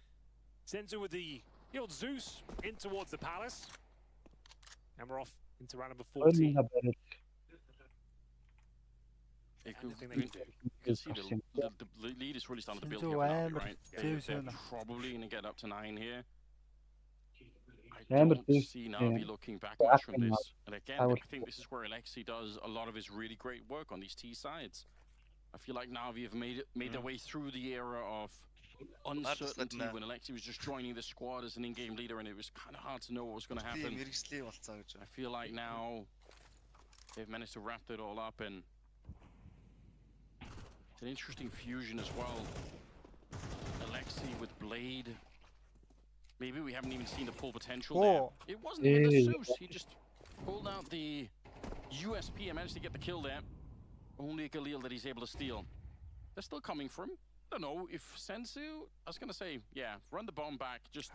Senzu with the old Zeus in towards the Palace. And we're off into round number 14. You can see the lead is really starting to build here, right? They're probably going to get up to 9 here. I don't see Navi looking backwards from this. And again, I think this is where Alexi does a lot of his really great work on these T sides. I feel like Navi have made their way through the era of uncertainty when Alexi was just joining the squad as an in-game leader, and it was kind of hard to know what was going to happen. I feel like now they've managed to wrap it all up, and it's an interesting fusion as well. Alexi with Blade. Maybe we haven't even seen the full potential there. It wasn't even the Zeus. He just pulled out the USP and managed to get the kill there. Only a Galil that he's able to steal. They're still coming for him. I don't know if Senzu, I was going to say, yeah, run the bomb back. Just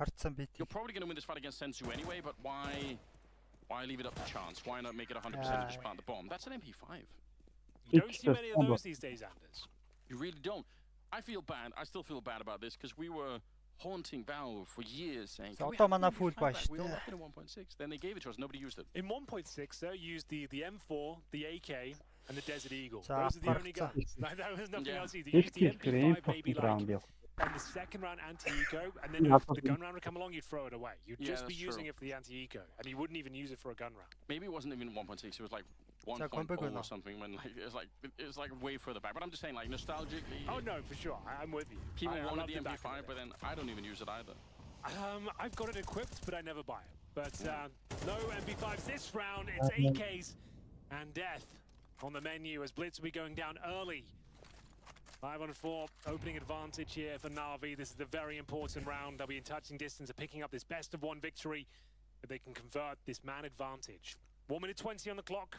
you're probably going to win this fight against Senzu anyway, but why leave it up to chance? Why not make it 100% and just plant the bomb? That's an MP5. You don't see many of those these days, Anders. You really don't. I feel bad. I still feel bad about this because we were haunting Valve for years saying, we all left it in 1.6. Then they gave it to us. Nobody used it. In 1.6, they used the M4, the AK, and the Desert Eagle. Those are the only guns. There was nothing else either. You used the MP5 maybe like on the second round anti-eco, and then if the gun round would come along, you'd throw it away. You'd just be using it for the anti-eco, and you wouldn't even use it for a gun round. Maybe it wasn't even 1.6. It was like 1.0 or something. When like it was like way further back. But I'm just saying, like nostalgically. Oh no, for sure. I'm with you. People wanted the MP5, but then I don't even use it either. I've got it equipped, but I never buy it. But no MP5s this round. It's AKs and death on the menu as Blitz will be going down early. 5-on-4 opening advantage here for Navi. This is the very important round. They'll be in touching distance of picking up this best of 1 victory, if they can convert this man advantage. 1 minute 20 on the clock.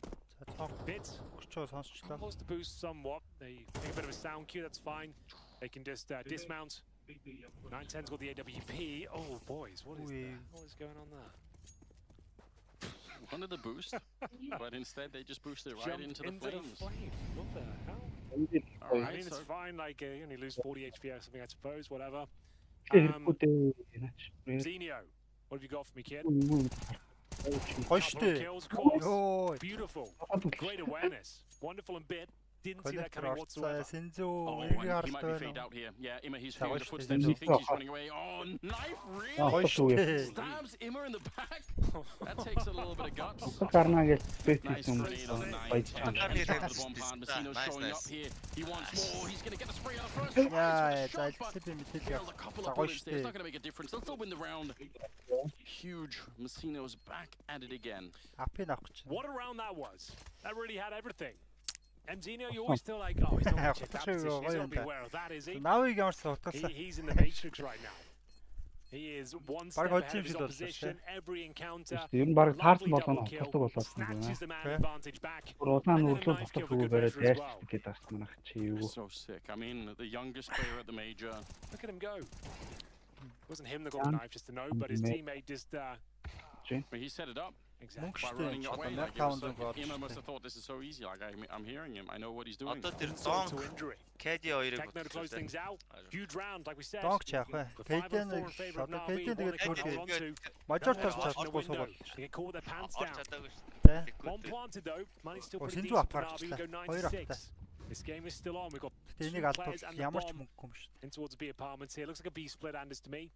Bit supposed to boost somewhat. They take a bit of a sound cue. That's fine. They can just dismount. 910's got the AWP. Oh boys, what is going on there? Wanted the boost, but instead they just boosted right into the flames. What the hell? Right, I mean, it's fine, like, you only lose 40 HP or something, I suppose, whatever. Zenio, what have you got for me, kid? Kills, course. Beautiful. Great awareness. Wonderful and bit. Didn't see that coming whatsoever. Oh, he might be fade out here. Yeah, Ima, he's hearing the footsteps. He thinks he's running away. Oh, knife, really? Stabs Ima in the back. That takes a little bit of guts. Nice grenade on the 910. The bomb plant. Messino's showing up here. He wants more. He's going to get the spray out first. Failed a couple of bullets there. It's not going to make a difference. They'll still win the round. Huge. Messino's back at it again. What a round that was. That really had everything. Mzino, you always feel like, oh, he's not going to check that position. He's not be aware of that, is he? He's in the matrix right now. He is one step ahead of his opposition. Every encounter, lovely double kill, snatches the man advantage back, and then a knife kill for good measure as well. So sick. I mean, the youngest player at the major. Look at him go. It wasn't him that got the knife, just to know, but his teammate just... But he set it up. Exactly. By running away, like, Ima must have thought this is so easy. Like, I'm hearing him. I know what he's doing. To injury. Techno to close things out. Huge round, like we said. They get caught with their pants down. One planted though. Money's still pretty decent for Navi. We go 9-6. This game is still on. We've got 2 players and the bomb in towards the B apartments here. Looks like a B split, Anders, to me.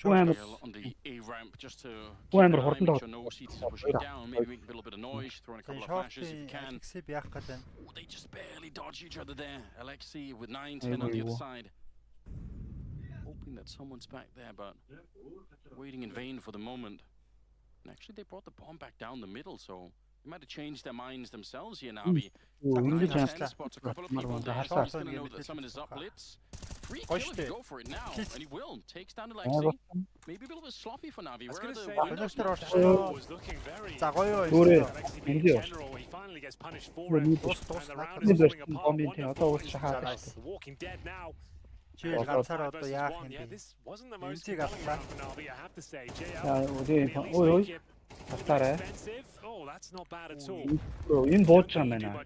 On the A ramp just to keep an eye, make sure no CTs are pushing down, maybe make a little bit of noise, throwing a couple of flashes if you can. Ooh, they just barely dodge each other there. Alexi with 9-10 on the other side. Hoping that someone's back there, but waiting in vain for the moment. And actually they brought the bomb back down the middle, so they might have changed their minds themselves here, Navi. 9-10 spots a couple of people there. He's going to know that someone is up blitz. Free kill if you go for it now, and he will. Takes down Alexi. Maybe a little bit sloppy for Navi. Where are the windows? Was looking very Alexi being general. He finally gets punished for it. And the round is falling apart. Wonderful. The Walking Dead now. Yeah, this wasn't the most compelling round for Navi, I have to say. JL, Тастаарай. Oh, that's not bad at all. Энэ бууж байгаа юм байна.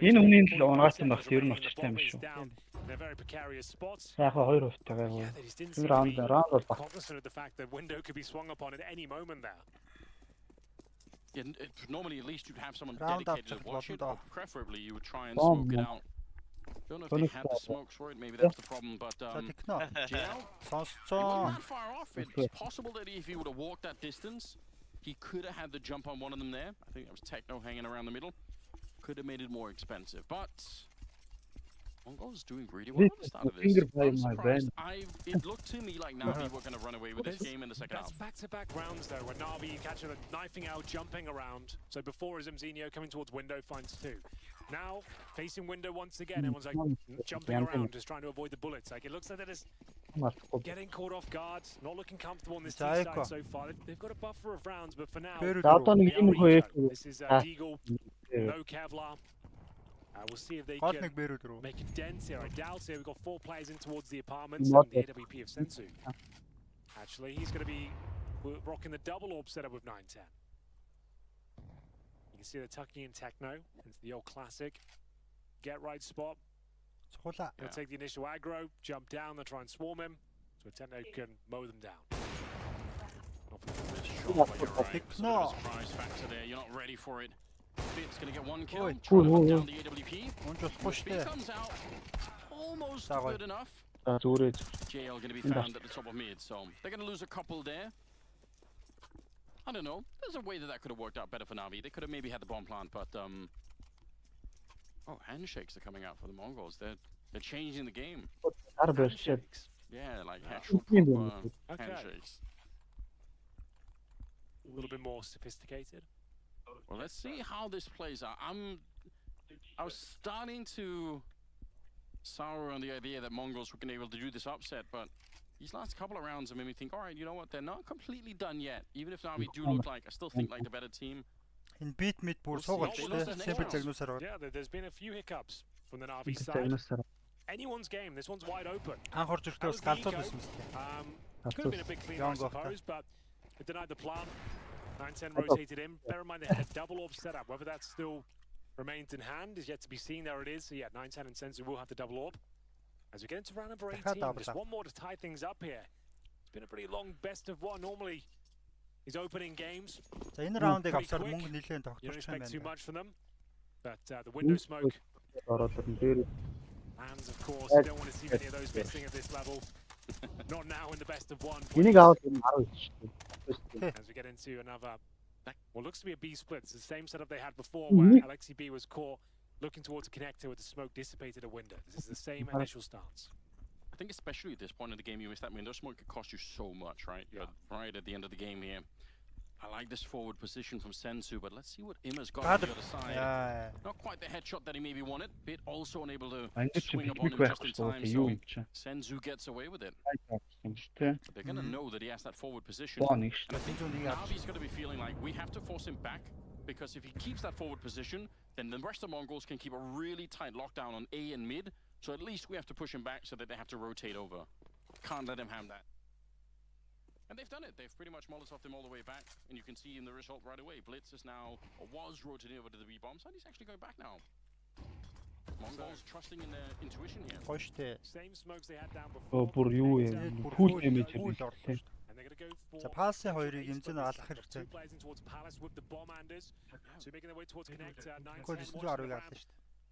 Энэ үнийн л унагаасан багс ер нь очтой юм шүү. They're very precarious spots. Яг 2 хувьтайгаа. Yeah, they just didn't Энэ seem to раунд бол be баг. cognizant of the fact that window could be swung upon at any moment there. Yeah, normally at least you'd have someone Round dedicated up to watch it, to or preferably you would try and Bomb. smoke it out. Don't know if they had the smokes for it, maybe that's the problem, but За техно. JL, he Сонсцоо. wasn't that far off. It's possible that if he would have walked that distance, he could have had the jump on one of them there. I think that was Techno hanging around the middle. Could have made it more expensive, but Mongolz doing really well at the start of this. I'm surprised. It looked to me like Navi were going to run away with this game in the second half. That's back-to-back rounds though, where Navi catching a knifing out, jumping around. So before is Mzinho coming towards window, finds 2. Now facing window once again, everyone's like jumping around, just trying to avoid the bullets. Like it looks like they're just getting caught off guard, not looking comfortable on this T side so far. They've got a buffer of rounds, but for now, this is Deagle, no Kevlar. We'll see if they can make a dent here. I doubt it. We've got 4 players in towards the apartments and the AWP of Sensu. Actually, he's going to be rocking the double orb setup with 910. You can see they're tucking in Techno into the old classic get right spot. He'll take the initial aggro, jump down, they'll try and swarm him, so Techno can mow them down. No. Surprise factor there. You're not ready for it. Bit's gonna get 1 kill. Oi. Try to hunt down the AWP. Just push there. Comes out. Almost good enough. JL gonna be found at the top of mid, so they're gonna lose a couple there. I don't know. There's a way that could have worked out better for Navi. They could have maybe had the bomb plant, but oh, handshakes are coming out for the Mongols. They're changing the game. Handshakes. Yeah, like actual proper handshakes. A little bit more sophisticated. Well, let's see how this plays out. I was starting to sour on the idea that Mongols were going to be able to do this upset, but these last couple of rounds have made me think, all right, you know what, they're not completely done yet. Even if Navi do look like, I still think like the better team. In beat mid бүр суугаад simple загнуусаар. Yeah, there's been a few hiccups from the Navi side. Anyone's game. This one's wide open. Анхорж ирэхдээ бас галзуу байсан мэт. Could have been a big clean, I suppose, but it denied the plan. 910 rotated in. Bear in mind they had a double orb setup. Whether that still remains in hand is yet to be seen. There it is. So yeah, 910 and Sensu will have the double orb. As we get into round number 18, just one more to tie things up here. It's been a pretty long best of one. Normally, these opening games. За энэ раундыг авсаар мөнгө нэлээд You don't тогтворч юм expect too байна. much from them. But the window smoke. And of course, you don't want to see any of those missing at this level. Not now in the best of one. As we get into another, what looks to be a B split. It's the same setup they had before, where Alexi B was caught looking towards a connector with the smoke dissipated a window. This is the same initial stance. I think especially at this point in the game, you miss that window smoke could cost you so much, right? Yeah. But right at the end of the game here. I like this forward position from Sensu, but let's see what Imma's got on the other side. Not quite the headshot that he maybe wanted, but also unable to swing upon him just in time, so Sensu gets away with it. But they're going to know that he has that forward position. And I think Navi's going to be feeling like we have to force him back, because if he keeps that forward position, then the rest of Mongols can keep a really tight lockdown on A and mid, so at least we have to push him back so that they have to rotate over. Can't let him have that. And they've done it. They've pretty much Molotoved him all the way back. And you can see in the result right away. Blitz is now, or was rotating over to the B-bomb side. He's actually going back now. Mongols trusting in their intuition here. Same smokes they had down before. And they're going to go for За пассын хоёрыг эмзэн алах хэрэгтэй. two players in towards Palace with the bomb anders. So making their way towards connector. 910 Гол 910 алах шүү дээ.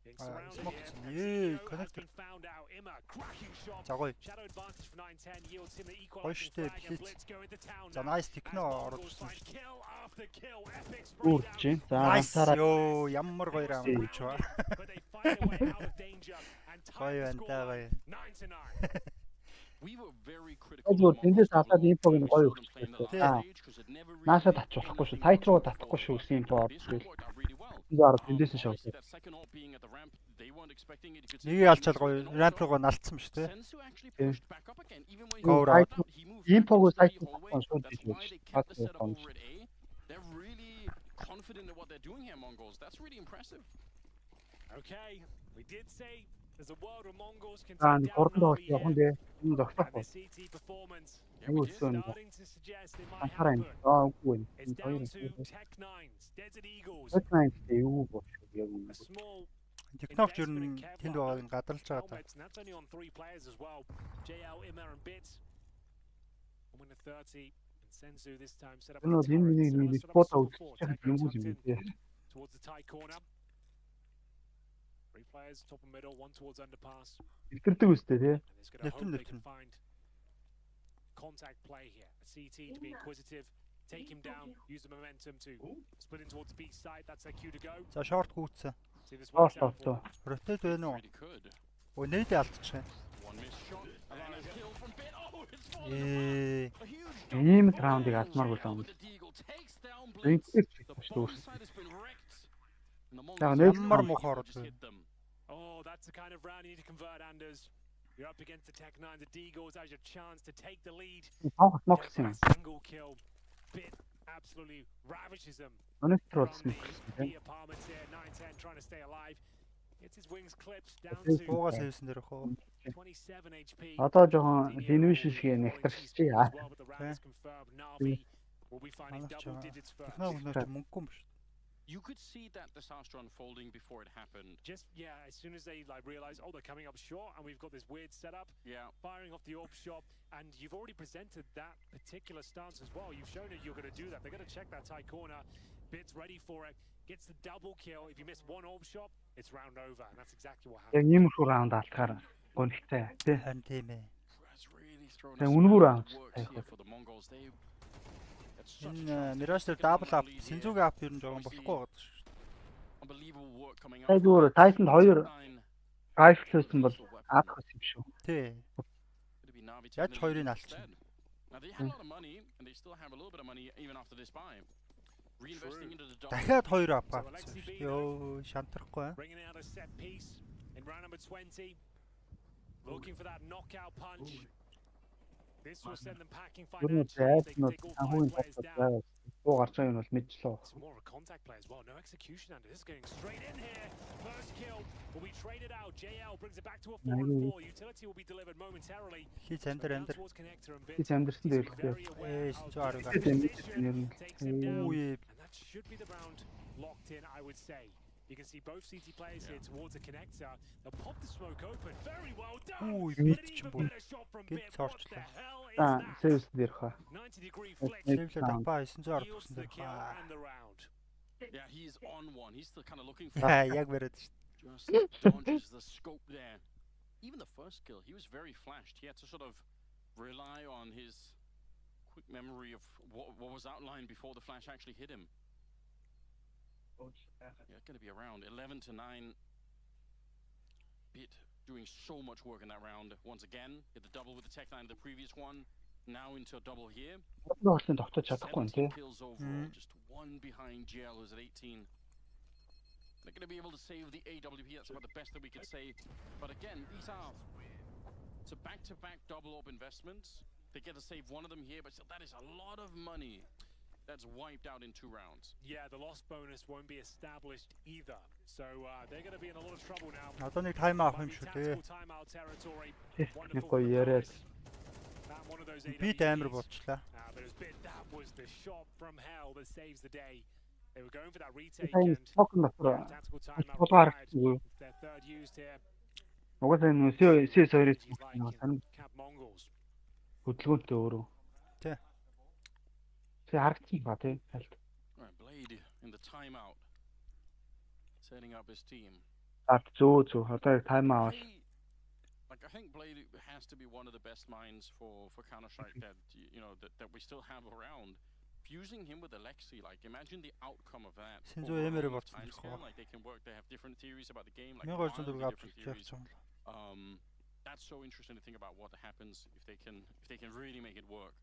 being surrounded Smoke. here. Connector. Has been found out. Imma cracking shot. За гоё. Shadow advantage for 910 yields him the Гоё equalizing штэ flag and Blitz. Blitz go into town За now. nice техно As ороод Mongols ирсэн find шүү. kill after kill. Epic spray down. Nice ёо ямар гоё раунд гэж ба. But they find a way out of danger and tie Гоё the байна score та гоё. 9-9. We were very critical. Зүгээр тэндээс хатаад инфог нь гоё өгсөн. Нааша татчихгүй шүү. Сайт руу татахгүй шүү гэсэн инфо орсон. Заар тэндээс нь шавсан. Нэгийг алчаад гоё рамп руугаа налцсан шүү дээ. Инфог сайт руу шууд хийж. They're really confident in what they're doing here, Mongols. That's really impressive. Okay, we did say There's a world where Mongols can Аа take нэг down 3 тоглолт Navi явах нь here. дээ. Энэ зогсоох And бол. the CT performance Аюу өссөн юм. starting to suggest they might Анхаараа have юм. a push. Үгүй ээ. It's Энэ хоёр down to нь. Tech9's Desert Eagles. Technique юу болох яг юм. A small Технологи ер нь тэнд байгааг гадарлаж байгаа та. helmets, and that's only on 3 players as well. JL, Immer and Bit. Win a 30. And Senzu this time set up Энэ бол энэ нэг фото үзчих юм уу юм бэ? towards the tight corner. 3 players top and middle, one towards underpass. Илэрдэг үстэй тий. And it's going to hope they can Left. find contact play here. A CT to be inquisitive, take him down, use the momentum to split in towards the beach side. That's their cue to go. За шорт гүйцсэн. See this works out for Оолоо. them. Rotate байна уу? Really could. Өө нэрдээ алдчихсан. One missed shot. And then a kill from Bit. Oh, it's fallen. Ээ. A huge Ийм раундыг алдмааргүй юм. with the Deagle takes down Ринг Blitz. дээр The шүү bottom side has been wrecked. And the За, Mongols нэг ямар have муухай ороод just байна. hit them. Oh, that's the kind of round you need to convert, Anders. You're up against the Tech9, the Deagles has your chance to take the lead. Тоогт Get моксон юм. that single kill. Bit absolutely ravishes them. Өнөөдөр From болсон the юм. B apartments here, 9-10 trying to stay alive. Gets his wings clipped down Okay. to Буугаа сэвсэн дээр хөө. 27 HP. Одоо жоохон динвишн шиг нэгтэрч яа. Well, but the round is confirmed. Navi will be finding double digits first. Технологи мөнгө юм шүү. You could see that disaster unfolding before it happened. Just as soon as they realize, oh, they're coming up short, and we've got this weird setup, Yeah. firing off the orb shot, and you've already presented that particular stance as well. You've shown that you're going to do that. They're going to check that tight corner. Bit's ready for it. Gets the double kill. If you miss one orb shot, it's round over, and that's exactly what Яг happened. ийм их раунд алдахаар гонхтой тий. Харин тийм ээ. Has really thrown Then us үнэхээр out round. of works here for the Mongols. They had such a Энэ chance to Mirage дээр take a дабл ап, lead here. Синзугийн ап ер нь жоохон болохгүй байгаа шүү. Unbelievable work coming out. Яг зүгээр Titan 2 Nine. райфлсэн бол аад хас юм шүү. Тий. Could it be Navi Яаж taking the хоёрыг lead алчихна? instead? Now they had a lot of money, and they still have a little bit of money even after this buy. Reinvesting into the double. Дахиад 2 ап авчихсан шүү. Йоо, шантрахгүй. Bringing out a set piece in round number 20. Looking for that knockout punch. This will send them packing Ер нь financially. зайд They нь can take all 5 санхүүгийн players тоглолт down. байгаа. Буу гарч байгаа юм бол мэдчихлээ. It's more of a contact play as well. No execution, and this is going straight in here. First kill will be traded out. JL brings it back to a 4-4. Utility will be delivered momentarily. Хий цандэр Down андэр. towards connector and Би Bit. замдэрсэн дээр л Very aware Ээс of зүүр the арга. position. Ер нь Takes him down. Үе. And that should be the round locked in, I would say. You can see both CT players here towards the connector. They'll pop the smoke open. Very well done. Үе, But an бит ч even юм бол. better shot from Гэт Bit. What цоорчлоо. the hell is за that? сэвс дээр хаа. 90-degree flick. Сэвлээ давпа 910 Yields төгсөн the дээр. kill and the round. Yeah, he's on one. He's still kind of looking for Яа, яг бариад шүү. just dodges the scope there. Even the first kill, he was very flashed. He had to sort of rely on his quick memory of what was outlined before the flash actually hit him. Yeah, it's going to be around 11-9. Bit doing so much work in that round. Once again, hit the double with the Tech9, the previous one. Now into a double here. Бодлын тогтож чадахгүй юм 17 тий. kills overall, just one behind GL who's at 18. They're going to be able to save the AWP. That's about the best that we could say. But again, these are it's a back-to-back double orb investments. They get to save one of them here, but still, that is a lot of money that's wiped out in 2 rounds. Yeah, the loss bonus won't be established either. So they're going to be in a lot of trouble now. Одоо нэг тайм авах юм Might be шүү дээ. tactical timeout territory. Нэг Wonderful гоё for the яриад. guys. Found one of those Би амар AWPs. болчлаа. But it was Bit. That was the shot from hell that saves the day. They were going for that retake Сайн and токен дотор tactical timeout бодгаар required. хийгүй. Their third used here. Угаасаа энэ CS2-ийг He's like in Camp Mongols. хөдөлгөөнтэй өөрөө. Тий. Тэг харагдсан ба тий. Хальт. Right, Blade in the timeout, setting up his team. Зөө. Одоо тайм аваад. I think Blade has to be one of the best minds for Counter-Strike that that we still have around. Fusing him with Alexi, like imagine the outcome of that. Синзу over Эмэрэ a long болсон time гэх span, байна. like they can work, they have different theories about the game, like 1200 wildly авч different явж theories. байгаа. That's so interesting to think about what happens if they can really make it work.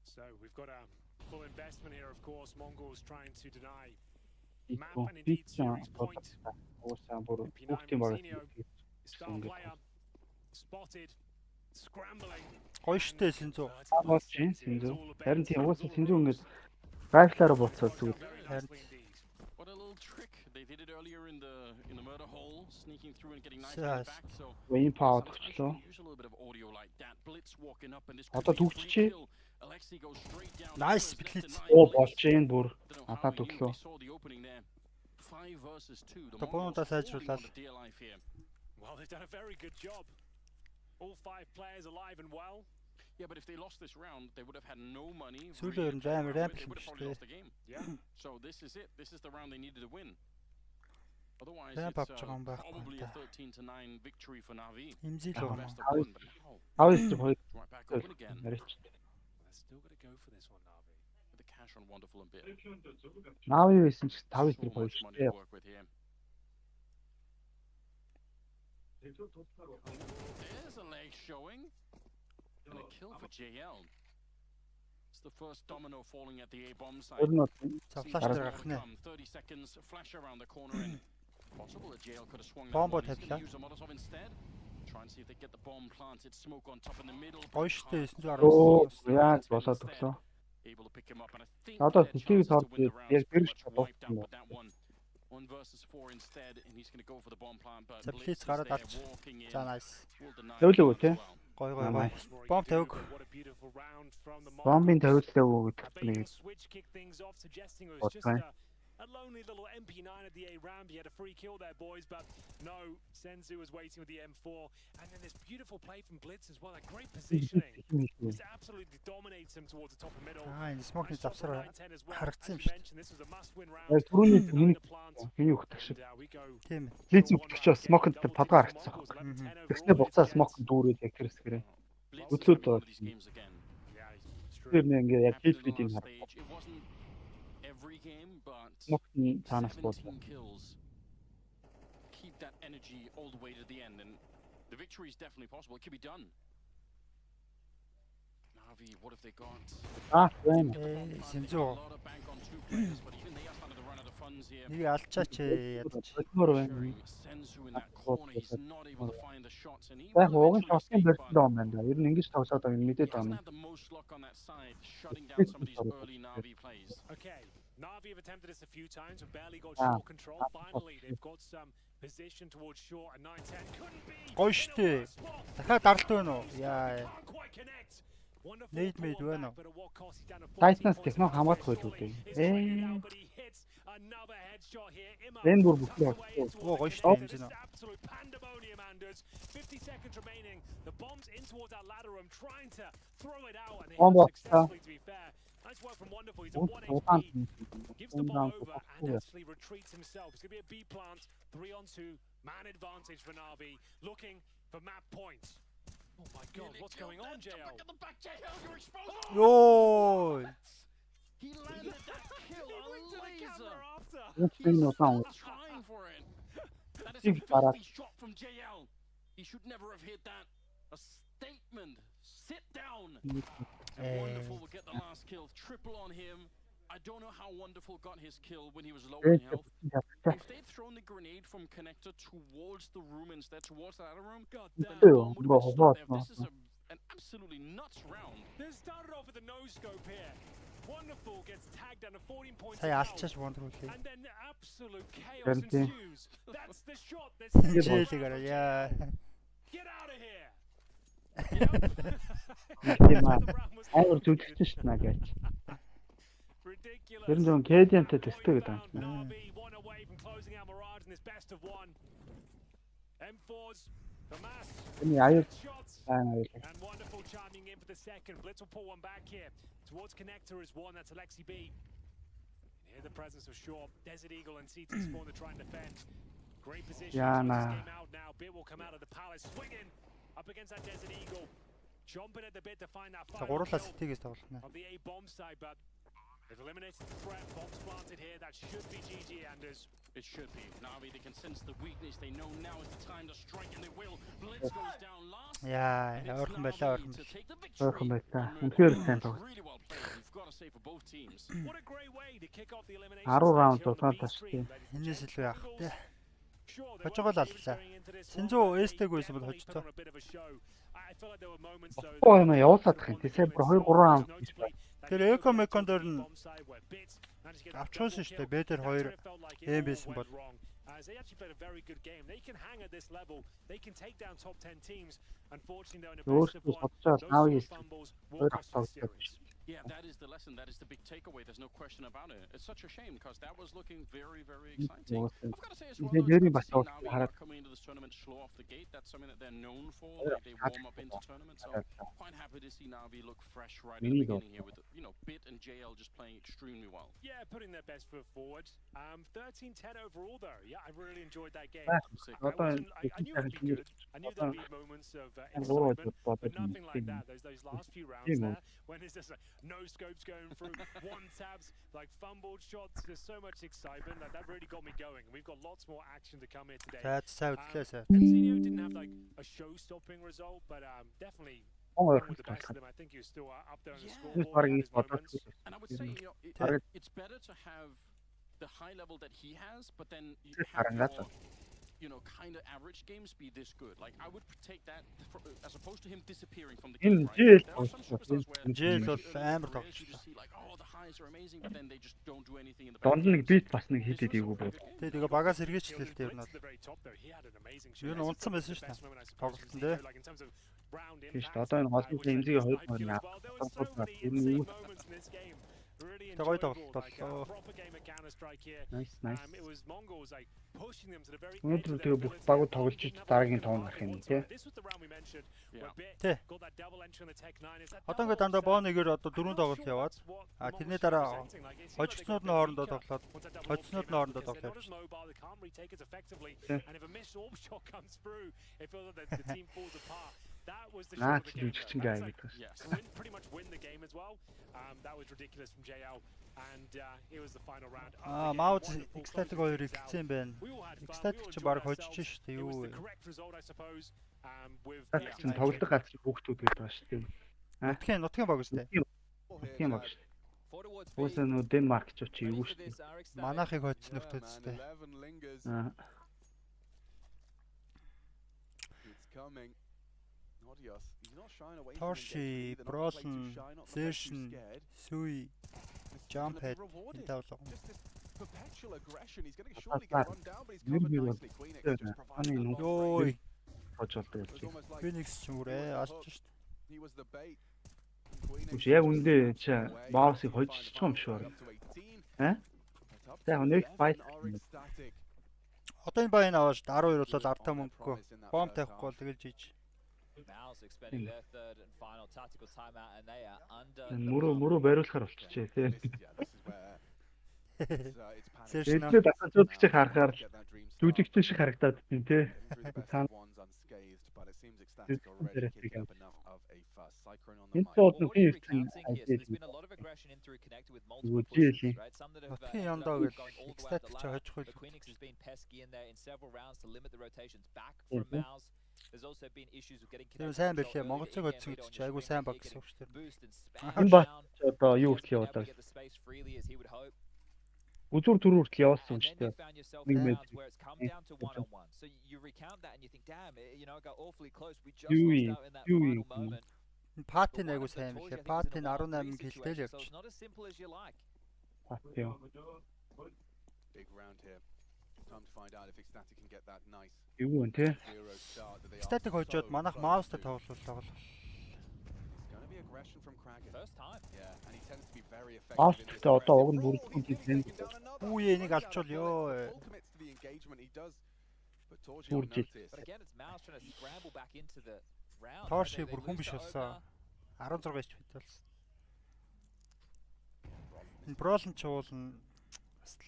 So we've got a full investment here, of course. Mongols trying to deny map Ийхүү. and indeed Бит series point. уусаа бүр бүгдийн баг. Star player spotted, scrambling. Гоё штэ Синзу. Аваад чинь Синзу. Харин тийм уусаа Синзу ингэж райфлаараа буцаад зүгээр. Харин What a little trick they They did it earlier in the murder hole, sneaking through and getting nice Yes. back. So Wayne Power sometimes тоглолоо. you can use a little bit of audio like that. Blitz walking up and this Одоо could be a free төгсчээ. kill. Alexi goes straight down. Nice Almost left Blitz. the nine Оо Blitz. болж Jain бүр Don't know how атаа he knew, but төглөө. he saw the opening there. 5 versus 2. The The Mongols bonus holding sajруулаад. on the DLI here. Well, they've done a very good job. All 5 players alive and well. Yeah, but if they lost this round, they would have had no money. Сүүлээр really to play ram around with. They would have ramp probably хийжтэй. lost the game. Yeah. So this is it. This is the round they needed to win. Otherwise, Ramp it's up жбайгаа юм байхгүй probably a та. 13-9 victory for Navi. Имзэл The байгаа best юм. of one, but now Авис хоёр right back open again. яриач. They're still going to go for this one, Navi. With the cash on wonderful and bit. Нави байсан ч 5 So тэр хоёр much money шүү. to work with here. There's a leg showing. And a kill for JL. It's the first domino falling at the A bomb side. Өөр нь За Seems флаш to дээр have гарах нэ. come. 30 seconds, flash around the corner and possible that JL could have swung that Bomb one. He's тавьлаа. gonna use a Molotov instead. Try and see if they get the bomb planted. Smoke on top in the middle. Гоё штэ 910. Оо яаж болоод төглөө. Able to pick him up and I think Одоо their сэтгэл chances to тоод win the round яг is тэр pretty ч much wiped out болсон. with that one. 1 versus 4 instead and he's going to go for the bomb plant but За Blitz Blitz is гараад there авч. walking in. За nice. Will deny Зөвлөв the үү, bomb те? as well. Гоё гоё Намайг. гоё. Бомб тавиг. What a beautiful round from the Бомбын Mongols. тавьлаа өгөө A гэдэг bait нэг. and switch kicked things off, suggesting it was just Okay. a lonely little MP9 at the A ramp. He had a free kill there, boys, but no, Senzu was waiting with the M4. And then this beautiful play from Blitz as well, a great positioning. Just absolutely dominates him towards the top of middle. Аа энэ смокны Nice shot from завсар 9-10 as well. харагдсан юм As you шүү. mentioned, this was a must-win round. Яг түрүүний Denying миний the plant. миний өгдөг шиг. And, we go Тийм. Лиз өгчөө смок дээр тодгоо харагдсан. Тэгснэ буцаа смок дүүрээд яг тэр хэсгэрээ. Blitz Өдлөөд is one of бол. these games again. Yeah, it's true. Тэр нэг ингээ яг Happened хийх in the видийг last харагдсан. stage. It wasn't every game, but Смокны цаанаас буулаа. 17 kills. Keep that energy all the way to the end, and the victory is definitely possible. It could be done. Navi, what have they got? Аа, байна. They got Senzu. a lot of bank on 2 players, but even they are starting to run out of funds here. Нэг алчаач ядаж. Болмоор байна. Sharing Senzu in that corner, he's not able to find the shots, and he Яг will ууган eventually шотын escape, барьсан but доо юм байна да. Ер нь ингэж тоглоод байгаа юм мэдээд he hasn't байна. had the most luck on that side, shutting down some of these early Navi plays. Okay, Navi have attempted this a few times and barely got Ah. short control. Finally, they've got some position towards short and 9-10. Couldn't be. Гоё штэ. Дахиад даралт байна уу? Яа. Can't quite connect. Wonderful Need pull me on to win back, oh. but at what cost? He's down to 14 Тайтнаас points. техноо хамгаалах байлгүй дээ. It's straight out, but he hits another headshot here. Immo Энэ бүр tucks бүхний away into Оо, гоё one штэ, again. энэ This зинэ. is absolute pandemonium, Anders. 50 seconds remaining. The bomb's in towards that ladder room, trying to throw it out, and they Bomb have box, successfully, to be fair. Nice work from Wonderful. He's at 1 Удаан. HP. Gives the ball over and actually retreats himself. It's going to be a B plant, 3-on-2, man advantage for Navi, looking for map points. Oh my god, what's going on, JL? Look at the back, JL, you're exposed. Йоо. He landed that kill, He went to a the laser. camera after. Энэ удаан. Trying for it. That is Big a para. filthy shot from JL. He should never have hit that. A statement. Sit down. And Wonderful will get the last kill. Triple on him. I don't know how Wonderful got his kill when he was low in health. If they'd thrown the grenade from connector towards the room instead, towards the other room, God then damn. the bomb would have been stopped there. This is an absolutely nuts round. This started off with a no scope here. Wonderful gets tagged down to 14 points. Сая down. алчаач вондруулъя. And then absolute chaos Guarantee. ensues. That's the shot. That's the Жээлгээр яа. Get out of here. Тийм аа. Амар зүтгсэн шүү дээ наа гэж. Ridiculous. Ер нь зөв Кэдиантай төстэй гэдэг юм байна. Navi one away from closing out Mirage in this best of one. M4s, the mass, Энэ аюул shots, байна аюул. and Wonderful chiming in for the second. Blitz will pull one back here. Towards connector is one. That's Alexi B. And here the presence of Shaw, Desert Eagle, and CT Spawn to try and defend. Great position. Yeah, to close nah. this game out now. Bit will come out of the palace, swinging up against that Desert Eagle, chomping at the bit to find that За final гурлаа kill сэтгээс тоглох нэ. of the A bomb side, but they've eliminated the threat. Bombs planted here. That should be GG, Anders. It should be. Navi, they can sense the weakness. They know now is the time to strike, and they will. Blitz goes down last. Яа, And it's ойрхон байлаа Navi ойрхон. to take the Ойрхон victory. байлаа. And Үнэхээр Murder сайн was тоглож. really well played. You've got to say for both teams. What a great way to kick off the elimination. 10 round stage here on the дулаан B таштай. stream, ladies and Энэс илүү яах вэ? Sure, they Хожигол weren't аллаа. favorites going into this Сензүү one, but they ээстэйг байсан бол definitely put хожицоо. on a bit of a show. I feel like there were moments, though, Оо that юм they явуулаад took их юм. on the Тэсээ game бүр itself, 2 3 раунд most notably that Тэр Eagle эко goes мекон to the дээр нь bomb side where Bits Авчихсан шүү дээ. Б дээр 2 эм байсан бол. They actually played a very good game. They can hang at this level. They can take down top 10 teams. Unfortunately, though, in a best of one, those fumbles will cost us series. Yeah, that is the lesson. That is the big takeaway. There's no question about it. It's such a shame because that was looking very, very exciting. I've got to say as well, though, it's good to see Navi coming into this tournament slow off the gate. That's something that they're known for. Like they warm up into tournaments. So quite happy to see Navi look fresh right at the beginning here with, Bit and JL just playing extremely well. Yeah, putting their best foot forward. 13-10 overall, though. Yeah, I really enjoyed that game. Ah, I knew it would be good. I knew there'd be moments of excitement, but nothing like that. Those last few rounds there, when it's just like no scopes going through, one tabs, like fumbled shots. There's so much excitement that really got me going. We've got lots more action to come here today. That's so close. Enzino didn't have like a show-stopping result, but definitely one with the best of them. I think he was still up there on the scoreboard at his moments. And I would say, it's better to have the high level that he has, but then you have your, kind of average games be this good. Like I would take that as opposed to him disappearing from the game. Right? There are some superstars where you just see like, oh, the highs are amazing, but then they just don't do anything in the back. Донлог бит бас нэг хийдэг ийгүү бод. Тэгээ багаас эргээчлээ л дээр нь. Юу н унтсан байсан шүү дээ. Тоглолтон дээ. Тийш одоо энэ голын эмзгийн 2 мөр яа. Really Nice. It was Mongolz like pushing them to the very Өнөөдөр тэгээ бүх багууд тоглож дараагийн тоон гарах юм тий. This was the round we mentioned. Тий. Got that double entry on the Tech 9. Is that Одоо ингээд дандаа бооныгээр одоо 4 тоглолт яваад тэрний дараа хожигчнууд нь хоорондоо тоглоод хожигчнууд нь хоорондоо тоглоод. And if a missed orb shot comes through, it feels like the team falls apart. That was the Наа shot of the game. чижигчин гай гэдэг. Pretty much win the game as well. That was ridiculous from JL, and it was the final round. Mongolz X-Static 2-ыг хэлсэн байна. X-Static ч баг хожиж шүү дээ юу вэ? Чин тоглолт галц хүүхдүүд гэдэг байна шүү дээ. Нутгийн баг шүү дээ. Тийм баг шүү дээ. Уусаа нөө Денмарк ч очи юу шүү дээ. Манахыг хоцсон нөхдөд шүү дээ. Torshi, Brolin, Session, Sui, Jumphead, энэ тавлаа. Perpetual aggression. He's going to surely get run down, but he's covered nicely. Queenix just providing Йой. Хожолтой. Phoenix ч мөрөө алж шүү дээ. He was the bait. Үгүй яг үндэ чи маусыг хожиж байгаа юм шүү. За нэг fight. Одоо энэ баян аваад 12 болол артаа мөнгөгүй. Бом тавихгүй бол тэгэл жиж. Мөрөө бариулахаар болчихжээ тий. Сэршнэ. Тэгээд дасгалжуулагч харахаар жүжигч шиг харагдаад байна тий. Энэ цоод нь тийм Нутгийн яндаа гэж X-Static ч хожихгүй. There's also been issues with getting Тэр сайн байлээ. Монголцог хоцсон гэж чи айгуу сайн баг гэсэн үг шүү дээ. энэ бат одоо юу хүртэл яваад байна. Үзүр төрүр хүртэл явуулсан шүү дээ. So you recount that and you think, damn, it got awfully close. We just lost out in that final moment. Патин айгуу сайн байлээ. Патин 18 гэлтэй л явж. It's not as simple as you like. Big round here. Time to find out if X-Static can get that nice. Юу вэ тий? X-Static хожоод манайх маустай тоглолоо. Going to be aggression from Kraken. First time. Yeah, and he tends to be very effective. Маустай одоо уг нь бүрдсэн тийм. Үе энийг алчвал ёо. Commits to the engagement he does. But Torshi noticed. But again, it's Mouse trying to scramble back into the round. Torshi бүр хүн биш болсон. 16 ч бит болсон. Энэ Brolin ч уулна.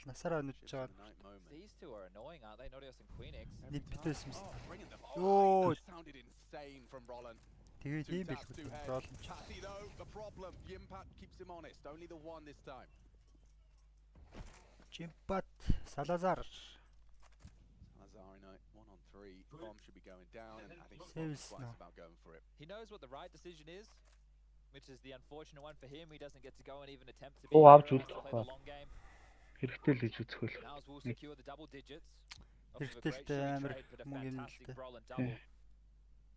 Насараа нүдж байгаа. These two are annoying, aren't they? Naughty and Queenix. Нэг битээсэн мэт. Ёо, sounded insane from Roland. Тэгээд ийм бил Brolin. Chatty though, the problem. Yimpat keeps him honest. Only the one this time. Jimpat Salazar. Salazar in 1-on-3. Bomb should be going down, and I think Saves he's now. about going for it. He knows what the right decision is, which is the unfortunate one for him. He doesn't get to go and even attempt to be авч play the long game. Хэрэгтэй л гэж үзэхвэл. Mouse will secure the double digits. Хэрэгтэй амар мөнгө юм л дээ.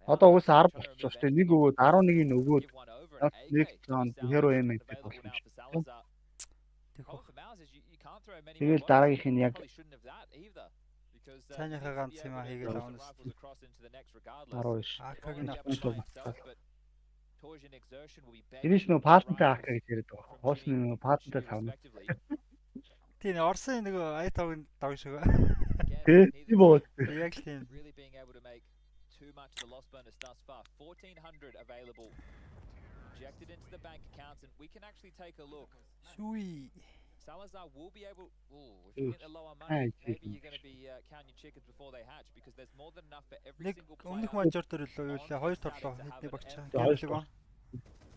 Одоо уус 10 болчихсон шүү дээ. Нэг өгөөд 11-ийн өгөөд нэг зон 0 эм гэдэг болох юм шиг. Problem for Mouse is тэгэл дараагийнх нь яг цааныхаа ганц юм хийгээл авна. 12. Акагийн Энэш нөө паатантай АК гэж яриад байгаа. Хоос нөө паатантай тавна. Тийм Орсын нэг айтагийн дог шиг. Тийм боо. Яг л тийм. Really being able to make too much of the loss bonus thus far. 1400 available. Injected into the bank accounts, and we can actually take a look. Sui. Salazar will be able. Ooh, if you get the lower money, maybe you're going to be counting your chickens before they hatch because there's more than enough for every single player. Өмнөх мажор дээр л юу лээ хоёр торлоо хэдний багчаа.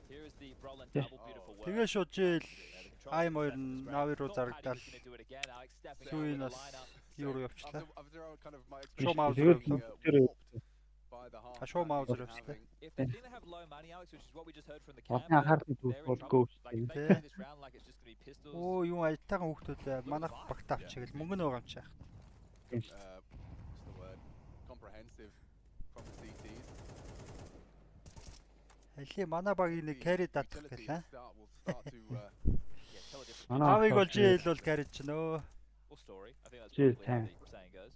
Here is the Brolin double beautiful work. Тэгээ шууд жил Ай моёр Нави руу зарагдал. Сүйнээс юу руу явчлаа. Шоу маузер явчлаа. If they think they have low money, Alex, which is what we just heard from the Батны camera, анхаарал төвөөр гоо. this round like it's just going to be pistols. Оо юу айтайхан хүүхдүүд манайх багт авчих гэл мөнгө нь байгаа юм чи яах. What's the word? Comprehensive from the CTs. Хали манай багийн нэг carry датах гэлээ. Манай Авиг бол жил бол carry ч нөө. Full story. I think that's Jil probably how time. the saying goes.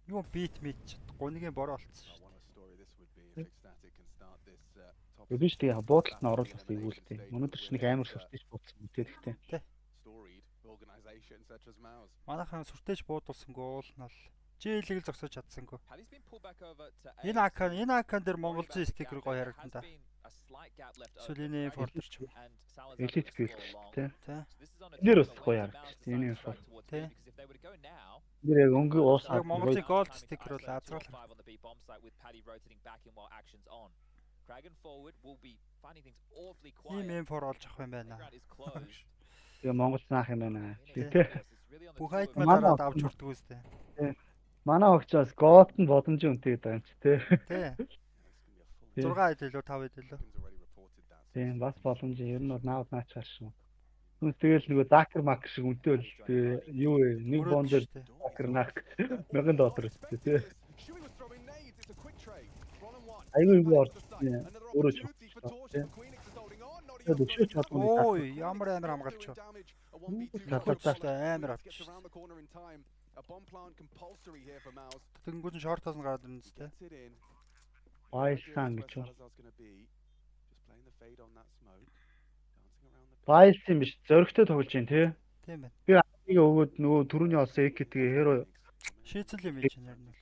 Юу бит мит гунигийн бороо олцсон шүү. What a story this would be if Ecstatic can start this top Биш тэгээ буудалд нь оруулах ийгүүлтэй. Өнөөдөр ч нэг амар сүртэж буудсан үтэй гэхдээ. storied organization such as Mongolz. Манайхан сүртэж буудуулсангүй уулнал. Жилийг л зогсож чадсангүй. Had he's been pulled back over to Энэ акан дээр Mongolz стикер гоё харагдан да. a slight gap left Сүлийн фордер ч юм. and Salazar Элит will бил score along. тий. Тэ. So this is on a Нэр бас two-way гоё bounce харагдчих. to Энэ try юм. to towards Тэ. B, because if they were to go now, Нэр яг өнгө уусаад Яг Монголын голд стикер бол азрал. 5 on the B bomb site with Paddy rotating back in while action's on. Kragan forward will be finding things awfully quiet. Ийм фор олж авах юм байна. Playground is closed. тэгээ Монгол наах юм байна. It's Тий. really on the Бүх two of айтмаа Манай зараад охин- авч хүрдэг үстэй. Манай огчоос гоот нь боломжийн үнэтэй байгаа юм чи тий. Тэ. It's 6 going to be a full хэд илүү 5 хэд илүү. Teams already reported that. Тийм бас боломж ер нь бол наад наачаар шүү. Түнс тэгэл нөгөө дакер мак шиг үнэтэй бол юу вэ? Нэг бон дээр дакер нах $1000 өстэй тий. Shui was throwing nades. It's a quick trade. Brolin one. Айгүй юу орж Another өөрөө opportunity for Torch. тий. Queenix is holding on. Not Тэгээд өчөө чадвал Ой, ямар амар хамгаалч. damage. A 1v2 Татвартай амар авч. gets around the corner in time. A bomb plant compulsory here for Mongolz. Тэнгүүд нь шортоос нь гараад ирнэ зү. Gets it in. байлсан гэж байна. Salazar's gonna be just playing the fade on that smoke. Dancing around the Байлсан биш зөрөгтэй тоглож байна тий. Тийм байна. Энийг өгөөд нөгөө түрүүний олсон экетгээ хэро Шийцэл юм чинь яг нь.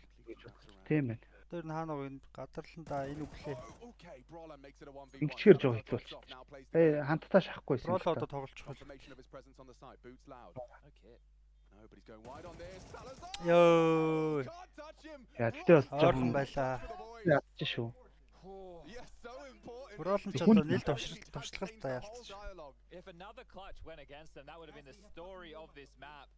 тийм байна. Тэр нь хаана вэ? Гадарланда энэ үглээ. Okay, Brolin makes it a 1v1. Ингэчээр жоо хэцүүлчих. Now plays the Хантаа шахахгүйсэн. Рол одоо тоглолцох. confirmation of his presence on the side. Boots loud. Okay. No, but he's going wide on this. Salazar! Ёо. Can't touch him! Яа тэгтээ бас Орхон жоохон байлаа. For the boys. яач шүү. Yes, so important. Ролн ч одоо нийл товчлолтой яалт. Whole dialogue. If another clutch went against them, that would have been the story of this map.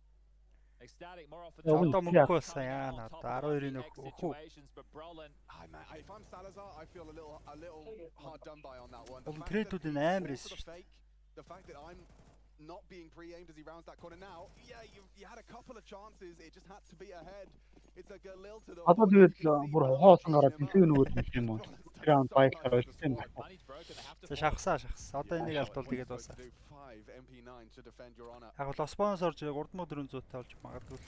Ecstatic more off the Yeah, top. Одоо мөнгө болсон яа On наа. top of 12-ийн next өхөө. situations, but Brolin Hi, man. If I'm Salazar, I feel a little hard done by on that one. Бол fact трейдүүдийн that he амар falls эс for шүү the fake, the fact that I'm not being pre-aimed as he rounds that corner now. Yeah, you had a couple of chances. It just had to be ahead. It's a Galil to the Одоо тэгэл бүр хоосон гараад тэнцэг нөгөө юм уу. Граунд байлаар ойлсон байна. money's broken, they have to За шахсаа. Одоо энийг алдвал тэгээд What дуусаа. to do? 5 MP9 to defend your honor. Яг бол спонсорж 3400 тавьж магадгүй.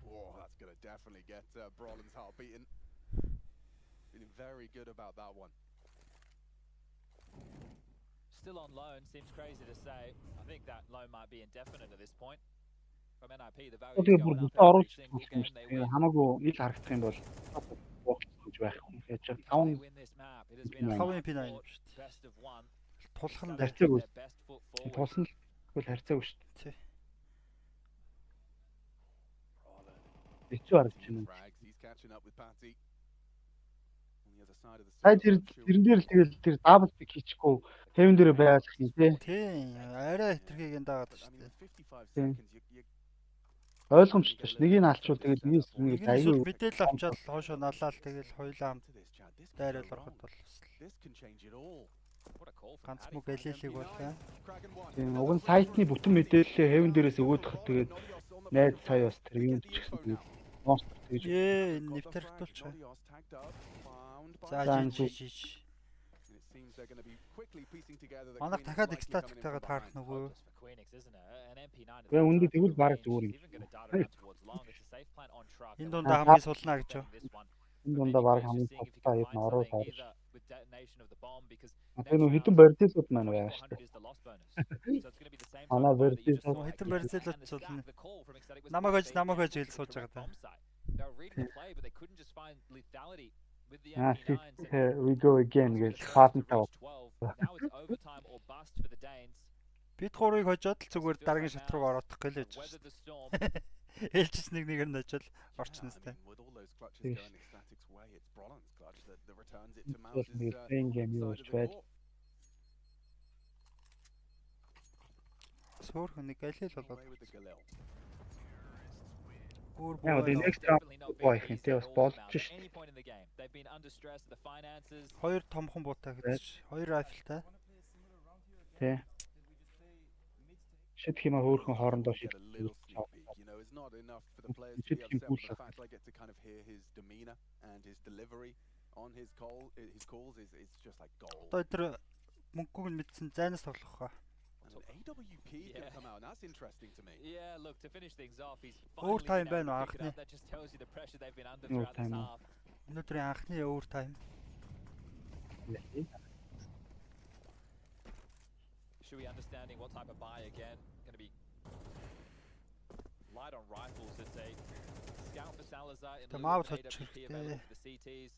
Whoa, that's gonna definitely get Brolin's heart beating. Feeling very good about that one. still on loan. Seems crazy to say. I think that loan might be indefinite at this point. From NIP, the value Тэгээ is бүр going бүтэн up every оруулж single байгаа юм game they шүү. win. Хамаагүй ил харагдах юм бол гэж байх юм гэж They 5 win this map. It has been a Хавын hard пинаа fought юм шүү дээ. best of one. Тулхан Salazar Харьцааг put үз. their best foot forward. тулсан л тэгвэл харьцаагүй шүү. Тий. Хэцүү харагдаж байна. Frags, he's catching up with Patty. On the other side of the Сая тэрэн дээр л тэгэл тэр дабл пик хийчихгүй хэвэн дээр байх юм тий. Тийм. Арай хитрхийг дагаад шүү дээ. 55 Yeah. seconds. You Ойлгомжтой ш. Нэгийг нь алчвал тэгэл нэг Нэг нэг нь эсвэл аюу мэдээлэл авчаад хоошоо налаад тэгэл хоёулаа хамт to this chat. This can дайрал go ороход wrong. бол This can change it all. What a call from ганц Paddy. мөг алийлыг бол яа. Kragan one. тийм уг нь сайтны бүтэн мэдээлэлээ хэвэн дээрээс өгөөдөх тэгээд найз сая бас тэр юм чигсэн тэгээд монстр тэгж Ээ, энэ нэвтэрхтүүлч. Nodios tagged up, found by За Зан жиж жиж. seems they're going to be quickly piecing together that Манайх Queen is дахиад likely экстатиктайгаа coming in from таарах behind. нөгөө. Hopeless for Queenix, isn't it? An MP9 at Well, that undi type тэгвэл of бараг range, зүгээр he's юм. even got a dart around towards long. It's a safe plant on truck. Энэ They will дундаа have хамгийн to сулнаа гэж keep байна. this one. Энэ But дундаа maybe бараг Queen's хамгийн just seeing if you товтой can хэд find ороо something таарч. either with detonation of the bomb because Тэгээ next нөө хитэн round, барьцэлүүд маань байгаа шүү 2400 дээ. is the loss bonus. So it's going to be the same Манай type of bomb that you just барьцэл saw хитэн again. барьцэлүүд And the суулна. stack, the call from Ecstatic was Намайг correct. хож намайг They хож гэж went сууж to the байгаа correct даа. bomb site. They were reading the play, but they couldn't just find lethality with the Аа MP9s. here we go again гэж To патентаа. reach 12. Now it's overtime or bust for the Danes. Бид гурыг хожоод л зүгээр дараагийн шат руу ороодох гэлээж. Weather the storm. Ээлжис нэг нь очил орчихно сте. With all those clutches going Ecstatic's way, it's Brolland's clutch that returns it to Yes, Mouse's playing game side юу of ч the байж. court. Сөөр хүнийг галил болоод. Away with the Galil. Өөр Яг боо. next round боо их энэ бас болж At шүү. any point in the game, they've been under stress, the finances. Хоёр томхон буутай гэж. Хоёр райфлтай. Тэ. Шид хэмээ хөөрхөн хоорондоо Get шид. a little sneak peek. You know, it's not enough for the players to be upset, but the fact I get to kind of hear his demeanor and his delivery on his calls is just like gold. Одоо тэр мөнгөг нь мэдсэн зайнаас тоглох хаа. And an AWP is going to come out, and that's interesting to me. Yeah, look, to finish things off, he's Overtime finally been байна able to pick it анхны. up. That just tells you the pressure they've been under throughout this Overtime. half. Өнөөдрийн анхны overtime. Should be understanding what type of buy again. Going to be light on rifles. It's a scout for Salazar in The lieu mouse of had AWP checked, available for the CTs.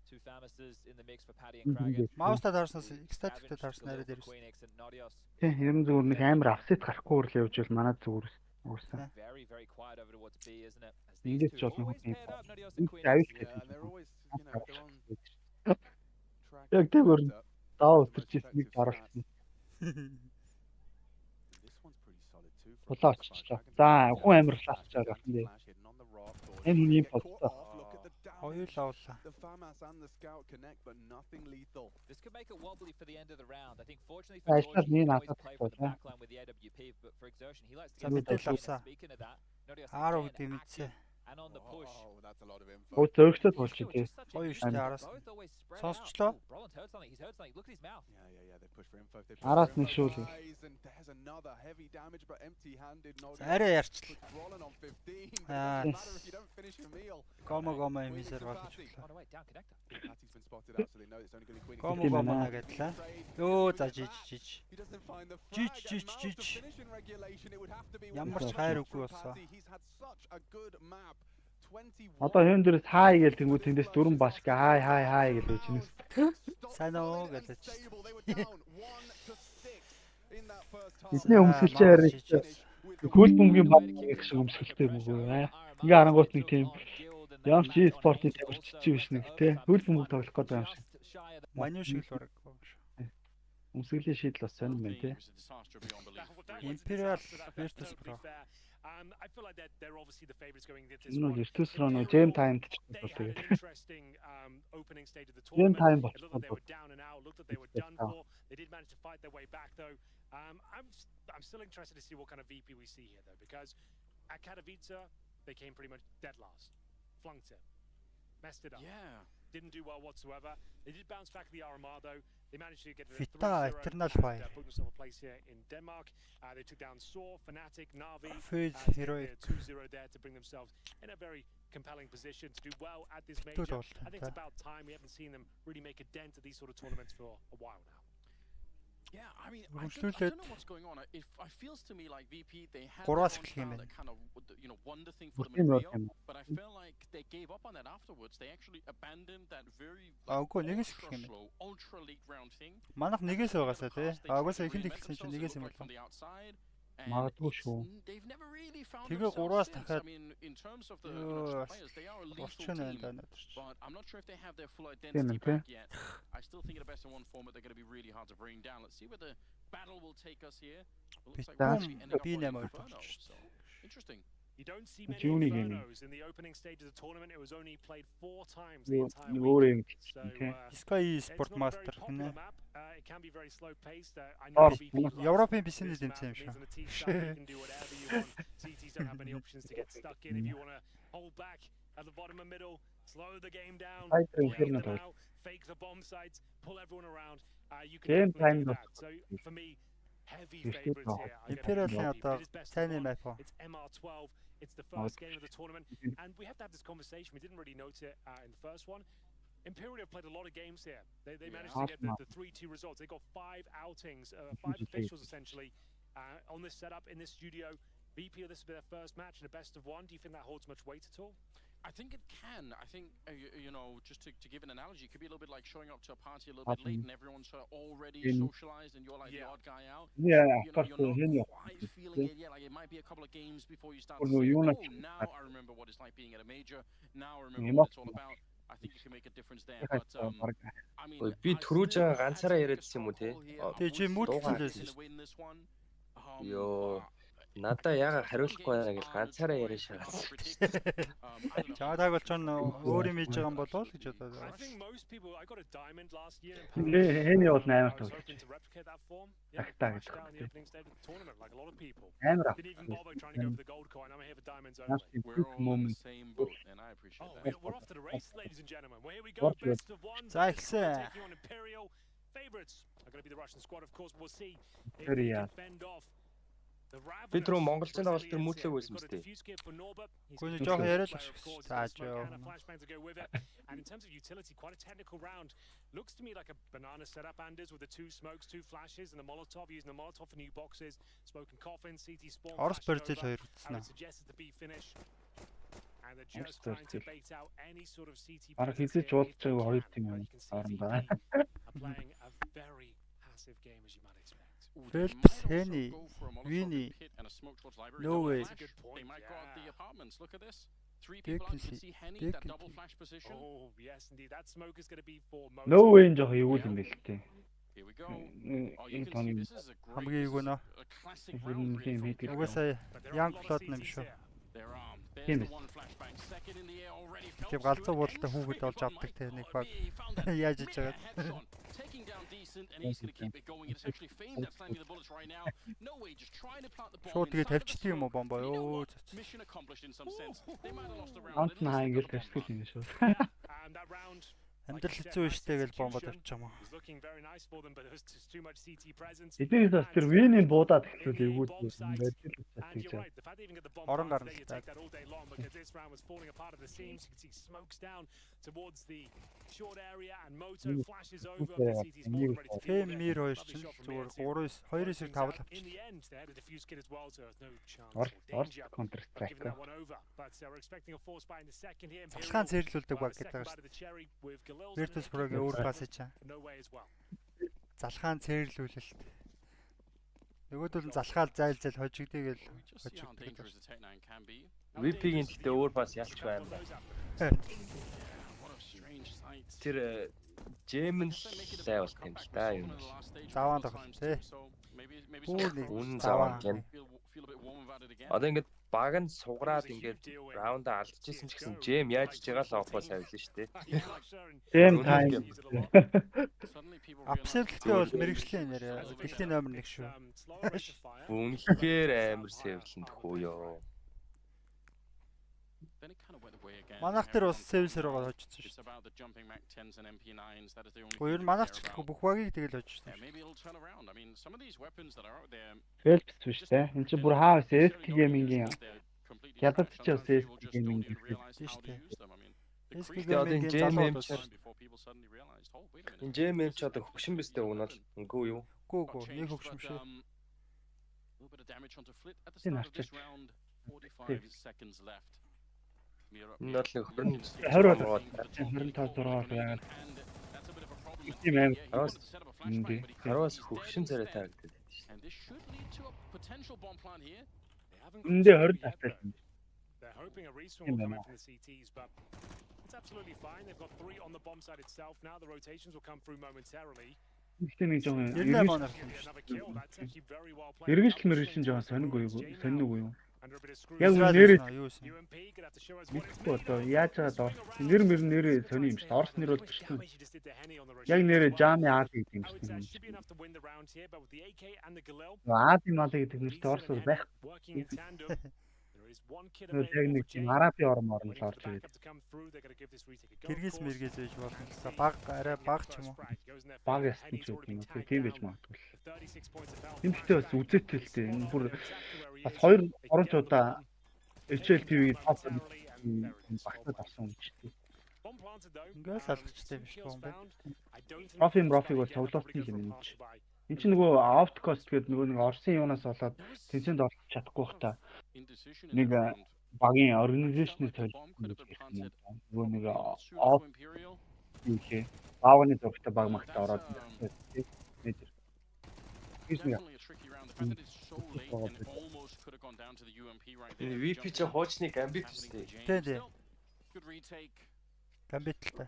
Two Famouses in the mix for Paddy and Kragan. Маустаа таарснаас экстатиктэй таарсан арай дээрс. Queenix and Nodios. Тэ ер нь зүгээр нэг амар апсет гарахгүй л явж бол манай зүгээр уурсан. Very, very quiet over towards B, isn't it? As Ингэж these two бол always нэг paired up, Nodios and Queenix. авил Yeah, and they're always, you know, they're on track. Яг тэгвэр But, даа most өтөрч нэг effective дараалсан. stats. This one's pretty solid too. from Тулаа both оччихлоо. sides. За хүн амар лаачаа гарсан дээ. Flash hidden on the rock, or Энэ үний get caught болцоо. off. Look at the Хоёр damage. л авлаа. The FAMAS and the Scout connect, but nothing lethal. This could make it wobbly for the end of the round. I think fortunately Yeah, for it's George, not he me, can not always us, play from the yeah. backline with the AWP, but for Exertion, he likes to За get мэдээлэл stuck in. авсаа. And speaking of that, Nodios Ааруу again гэдэг мэдсэ. active and on the push. Oh, that's a lot of info. Өө зөрөгсөд These болж two are дээ. just such a Гоё unit. штэ They're араас. both always spread Сонсчлоо. out. Oh, Brolland's heard something. He's heard something. Look at his mouth. Yeah, they push for info. They push Араас for нэг info. шүүл. Guys, and there's another heavy damage, but empty-handed. За арай ярьчлаа. Puts Brolin on 15. But Ah. it doesn't matter if you don't finish your meal. Гомо Queenix эмисээр and болгож Fatty. өглөө. Oh, no, wait, down connector. Fatty's been spotted out, so they know it's only going to be Queenix. Гомо Тийм гомо байна. нагадлаа. Trade. Ёо за жиж жиж. He doesn't find the Жиж, frag, жиж, and Mouse to жиж. finish in regulation, it would have to be Ямар with ч хайр Fatty. үгүй болсон. He's had such a good map. 21. Одоо хэн дээрээс хай гээл тэнгүү тэндээс дөрөн баш гээ хай гэж байж нэс. Сайн уу гэж хэлж. Бидний өмсөлчээр хөл бөмбөгийн баг их шиг өмсөлтэй мөгөө аа. Ингээ харангуут нэг тийм ямар ч спортын тамирчич биш нэг тий. Хөл бөмбөг тоглох гэдэг юм шиг. Маню шиг л бараг. Өмсгөлийн шийдэл бас сонирн байна тий. Imperial versus Pro. I feel like they're obviously the favorites going into this Энэ one. бол ертөс рүү нөө Jam Time-д ч They бол had an тэгээд. interesting opening stage of the Jam tournament. Time It looked like they болчихсон. were down and out. Looked like they were done for. They did manage to fight their way back though. I'm still interested to see what kind of VP we see here though, because at Katowice they came pretty much dead last, flunked it, messed it up. Yeah. Didn't do well whatsoever. They did bounce back the Armada though. They managed to get it Vita 3-0 Eternal and Fire. put themselves a place here in Denmark. They took down Saw, Fnatic, Navi. Fuse To Heroic. get 2-0 there to bring themselves in a very compelling position to do well at this major. Good I think it's about time. We haven't seen them really make a dent at these sort of tournaments for a while now. Yeah, I mean, Well, I still don't know that- what's going on. It feels to me like VP, they had Гураас their own эхлэх юм style байна. that kind of, won the thing for them Бүртийн in бол Rio, юм. but I felt like they gave up on that afterwards. They actually abandoned that very Үгүй нэгээс эхлэх ultra юм байна. slow, ultra late round thing. Манайх нэгээс байгаасаа тий. They Угаасаа tried to ихэнд reinvent эхэлсэн чинь themselves, нэгээс it юм looked like болов. from the outside, and Магадгүй it's- шүү. they've never really found Тэгээ themselves гураас since. дахиад I mean, in terms of the Ёо, players, they are a lethal орчин байна team. даа надад ч. But I'm not sure if they have their full Yeah, identity man, okay. back yet. I still think in the best of one format they're going to be really hard to bring down. Let's see where the battle will take us here. It looks like we're That's- going to be ending up Being on amo Inferno, touched. so interesting. You don't see many Juni gaming. Infernos in the opening stage of the tournament. It was only played 4 times the Юу entire өөр week. юм So тий. Sky it's Sport not a Master very popular гинэ. map. It can be very slow paced. I Oh, know VP loves Европын бисний this map. дэмцэн юм It шүү. means on the T side you can do whatever you want. CTs don't have many options to get stuck in. If you want to hold back at the bottom and middle, Slow the game down. Fighter Bait Inferno them тоглож. out. Fake the bomb sites. Pull everyone around. You can Game definitely time do that. So for me, heavy favorites here. Imperial-ийн одоо цайны map. It's MR12. It's the first game of the tournament, and we have to have this conversation. We didn't really note it in the first one. Imperial have played a lot of games here. They managed to get the 3-2 results. They got 5 outings, 5 officials essentially on this setup in this studio. VP, this will be their first match in a best of 1. Do you think that holds much weight at all? I think it can. I think, you know, just to give an analogy, it could be a little bit like showing up to a party a little bit late and everyone's already socialized and you're like the odd guy out. Yeah, you know, you're not quite feeling it yet. Like it might be a couple of games before you start to say, oh, now I remember what it's like being at a major. Now I remember what it's all about. I think you can make a difference there. But I mean, би түрүүж ганцаараа яриадсан юм уу те? Тэгээ чи мөдлөлсөн шүү. Йоо. Надаа яга хариулахгүй байна гэж ганцаараа яриа шагаасан. Жаадаг бол ч өөр юм хийж байгаа юм болоо л гэж бодоод. Эний бол 8 тоо. Тагтаа гэж. Амар. За ихсэн. Би түрүү Монголцын тоглолт төр мөдлөг байсан мэт. Гүн жоох яриад л шүү. Зааж ёо. And in terms of utility, quite a technical round. Looks to me like a banana setup, Anders, with the 2 smokes, 2 flashes, and the Molotov, using the Molotov for new boxes. Smoke and coffin, CT spawn. Орос Бразил хоёр утснаа. Suggested the B finish. And they're just trying to bait out any sort of CT. Ара хийж уулзж байгаа хоёр тийм юм байна. Playing a very passive game, as you might expect. Phelps, Henny, Winnie, no way. They might go out the apartments. Look at this. 3 people out. You can see Henny, that double flash position. Oh, yes, indeed. That smoke is going to be for most. No way жоох юу юм бэ л тээ. Here we go. Oh, you can see this is a Хамгийн юу нэ? classic round. Угаасаа Young Blood юм шүү. There's the one flashbang. Second in the air already. Тэг галзуу буудалтай хүүхэд болж авдаг те нэг баг яаж иж байгаа. Taking down decent and he's going to keep it going. It's actually famed at slamming the bullets right now. No way, just trying to plant the bomb. Шууд тэгээ тавьчихсан юм уу бомбоо ёо. Mission accomplished in some sense. They might have lost the round. Ант наа ингэж тавьчихсан юм шүү. And that round Амьдрал хэцүү штэ гэж бомбоо тавьчих юм уу. Эднээс бас тэр Винийн буудаад эхлүүл эвгүй орон гарна л та. Тэм мир хоёр чинь зүгээр 3-2-5 л авчихсан. Орс контр страйк. Залхаан цэрлүүлдэг баг гэдэг байгаа шүү. Virtus Pro-гийн өөр пас чаа. Залхаан цэрлүүлэлт. Нөгөөдөл нь залхаал зайлзал хожигдгийг л хожигддаг. VP-ийн гэхдээ өөр пас ялч байна. Тэр Джеймэн лай болт юм л та юм. Заваан тоглолт тий. Үн заваан гэн. Одоо ингээд баг нь сугараад ингээд раунд алдчихсан ч гэсэн Джейм яаж ч байгаа л оффо савлаа шүү дээ. Джейм тайм. Апсевлтэй бол мэрэгжлийн нэр дэлхийн номер 1 шүү. Үнэхээр амар сэвлэн төхөө ёо. Манайх тэр бас сэвсэрээр хожсон шүү. Хоёр манайх ч гэхгүй бүх багийг тэгэл хожсон. Фэлпс биш те. Энд чинь бүр хаа SK геймингийн ядаж ч SK гейминг тийм шүү дээ. SK гейминг энэ JMM ч одоо хөгшин бистэй өгнө л үгүй юу? Үгүй нэг хөгшин шүү. Энэ арчиж 45 seconds left. Энэ бол 20 25 зургаар яг тийм аим хараас хөгшин царай таагддаг. Эндээ 20 таттай. They're hoping a respawn will come in from the CTs, but it's absolutely fine. They've got 3 on the bomb side itself. Now the rotations will come through momentarily. Нэг жоо эргэж мэрэгсэн жоо сонигүй юу? Яг нэрээ одоо яаж байгаа нэр сони юм шүү. Орс нэр бол биш. Яг нэрээ Жами Аад гэдэг юм шүү. Аад юм аа гэдэг нэрт Орс байх. Яг нэг тийм арабын орн орн л орж ирээд. Киргиз мэргээс байж болно. За баг арай баг ч юм уу. Баг ястан ч үгүй юм. Тийм байж магадгүй. Тэмдэгтэй бас үзээтэй л дээ. Энэ бүр бас хоёр орончуудаа HLTV-ийг топ багтаад авсан юм ч тийм. Ингээл салгачтай биш юм байна. Профиг бол тоглолтын юм энэ. Энд чинь нөгөө outcost гэдэг нөгөө нэг Орсын юунаас болоод тэнцэнд орох чадахгүй бах та. Нэг багийн организашны төлөвлөлт юм. Нөгөө нэг юу баавны зөвхөн баг магтаа ороод тийм. VP ч хуучны гамбит үстэй. Тий. Гамбит л та.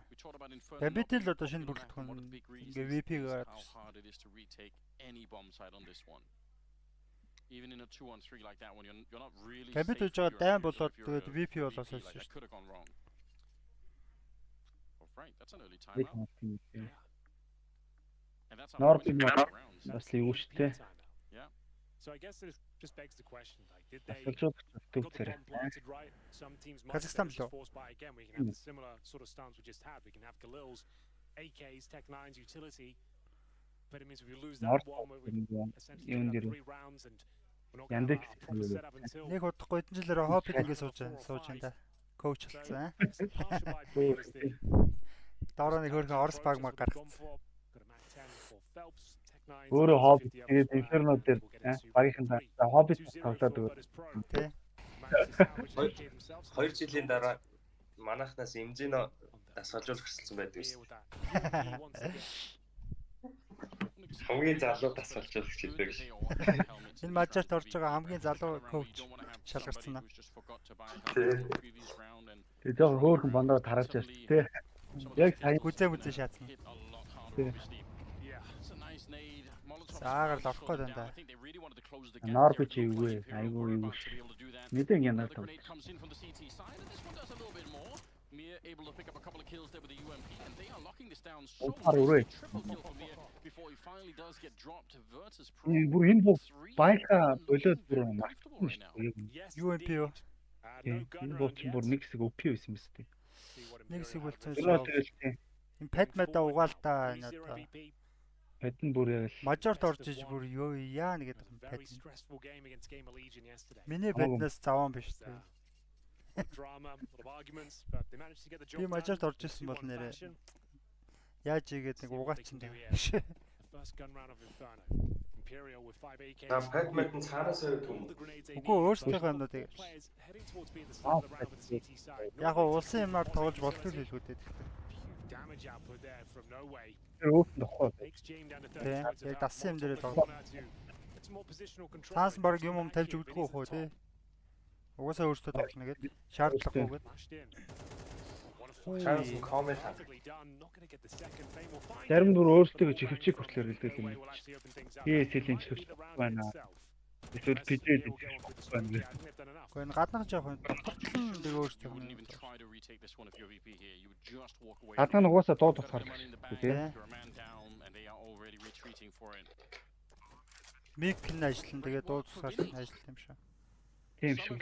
Гамбит л одоо шинэ бүрэлдэхүүн ингээ VP-г Even in a 2-on-3 like that one, you're not really. Гамбит үж байгаа дайм болоод тэгээд VP болоосоо шүү дээ. That's an early timeout. Норбиг бас л юу шүү дээ. So I guess it just begs the question, like, did they planted right? Some teams might be forced by again. We can have a similar sort of stance we just had. We can have Galil's, AKs, Tech 9's utility, but it means if we lose that one, we essentially 3 rounds and we're not going to have a proper setup until. Нэг удахгүй эдэн жилээр хоббит ингэ сууж байна. Коуч болсон. Дараа нэг хөрхөн Орос баг маг гаргацсан. Өөрөө хоббит тэгээд инферно дээр багийнхан хоббит тоглоод өгөө. Тэ. 2 жилийн дараа манайхнаас эмзэнө дасгалжуулах гэсэн байдаг шүү. Хамгийн залуу дасгалжуулагч хэлдэг. Энэ мажарт орж байгаа хамгийн залуу коуч шалгарсан аа. Тэгээд зөв хөөрхөн бондоо тараач яаш тэ. Яг сайн гүзээ шаацсан. Тэ. Саагаар л орохгүй дандаа. Норби чи юу вэ? Айгуу юу. Мэдэн янаа тав. Able to pick up a couple of kills there with the UMP, and they are locking this down so before he finally does get dropped. Versus Pro. Бүр энэ байха болоод бүр UMP юу? Энэ бот бүр нэг хэсэг OP байсан юм шүү дээ. Нэг хэсэг болцсон шүү. Энэ падмада угаалтаа энэ одоо. Падн бүр яг мажорт орж иж бүр ёо яа нэг гэдэг юм падн. Миний паднаас заван биш үү? Drama, a lot of arguments, but they managed to get the job done. Би мажорт орж исэн бол нэрээ яаж игээд нэг угаачин дээ. First gun round of Inferno. Imperial with 5 AKs. Падмад нь цаараас өгдөг юм. Үгүй өөрсдийнхөө юмнуудыг. Яг улсын юмар тоглож болтгүй л хэлгүүдэд. Damage output there from nowhere. Яг дассан юм дээрээ тоглоо. Цаас баг юм тавьж өгдөг үү тий? Угаасаа өөртөө тоглоно гэдэг шаардлагагүйгээд. Чаас коммент. Зарим бүр өөртөө чихвчиг хүртлээр хэлдэг юм. Сэлийн чихвч байна. Эсвэл пижээд байна. Гэхдээ энэ гаднах жоох докторчлон нэг өөртөө. Гаднах нь угаасаа дуудах харлаа тий. Мик нь ажиллана тэгээд дуудахаар ажиллах юм шиг. Тийм шүү.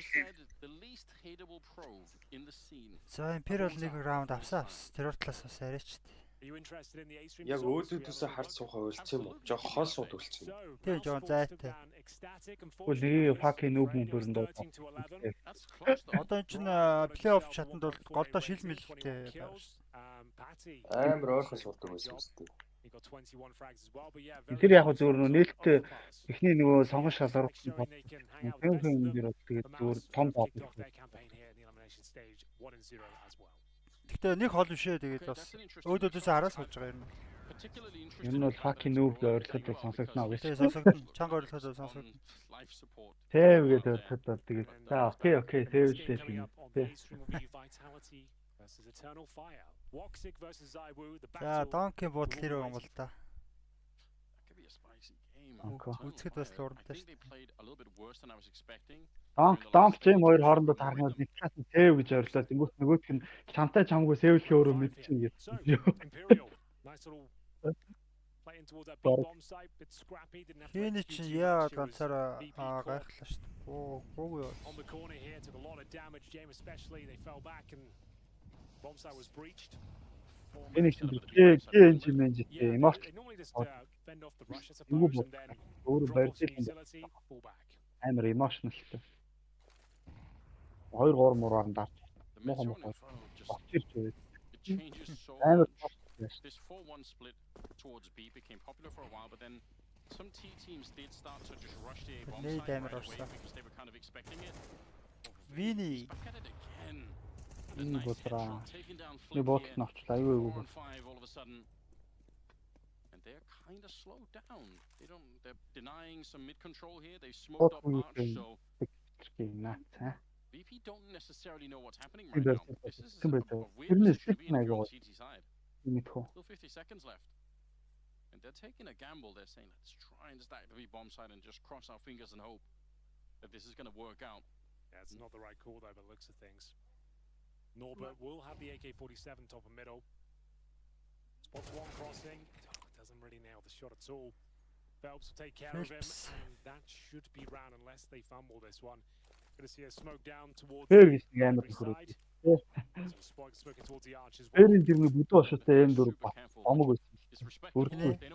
За Imperial нэг раунд авсан. Тэр талаас бас арайч тий. Яг өөдөөдөөсөө харж суухаа үлдсэн юм уу? Жоо хол сууд үлдсэн юм. Тий жоо зайтай. Үгүй fucking noob мөрөнд доо. Одоо энэ чинь плей-офф шатанд бол голдоо шил мэлтэй. Амар ойрхон суудаг байсан юм шүү дээ. Тэр яг зөвөр нээлттэй эхний нөгөө сонгон шалгаруулсан бод. Тийм дээр тэгээд зөвөр том бод. Гэхдээ нэг хол бишээ тэгээд бас өөдөөдөөс хараас сууж байгаа юм. Энэ бол fucking noob ойрлоход сонсогдно гэж. Тийм сонсогдно. Чанга ойрлоход сонсогдно. Тэв гэдэг ойрлоход тэгээд за окей тэвлээ. За Донкийн буудал хэрэг юм бол та. Үзэхэд бас урамтай шүү дээ. Донк чим хоёр хоорондоо таарнууд нэг цаас тэв гэж ойрлоо. Тэнгүүт нөгөөх нь чамтай чамгүй сэвлэхээ өөрөө мэдчихнэ гэсэн. towards that B bomb site, but Scrappy didn't have to execute too much. It was BP caught on the corner here, took a lot of damage. James especially, they fell back and bomb site was breached. Энийг чинь They normally just fend off the rush, I suppose, and then drop off some utility, fall back. амар emotionalтэй. 2-3 мураар нь даа. It changes so амар much. This 4-1 split towards B became popular for a while, but then some T teams did start to just rush the A bomb site right away because they were kind of expecting it. Vini. Back at it again. Энэ бодраа. Taking down Би бодлоо навчлаа. Аюу аюу. 4-5 all of a sudden. And they're kind of slowed down. They're denying some mid control here. They smoked up Arch, so VP don't necessarily know what's happening right now. This is a weird position to be in if you're on CT side. Still 50 seconds left. And they're taking a gamble. They're saying, let's try and stack the V bomb side and just cross our fingers and hope that this is going to work out. Yeah, it's not the right call though, by the looks of things. Norbert will have the AK-47 top and middle. Spots one crossing. Doesn't really nail the shot at all. Phelps will take care of him, and that should be round unless they fumble this one. Gonna see a smoke down towards the side. Spike smoking towards the arch as well. Тэрний бүдүү шоттой M4 бомог байсан.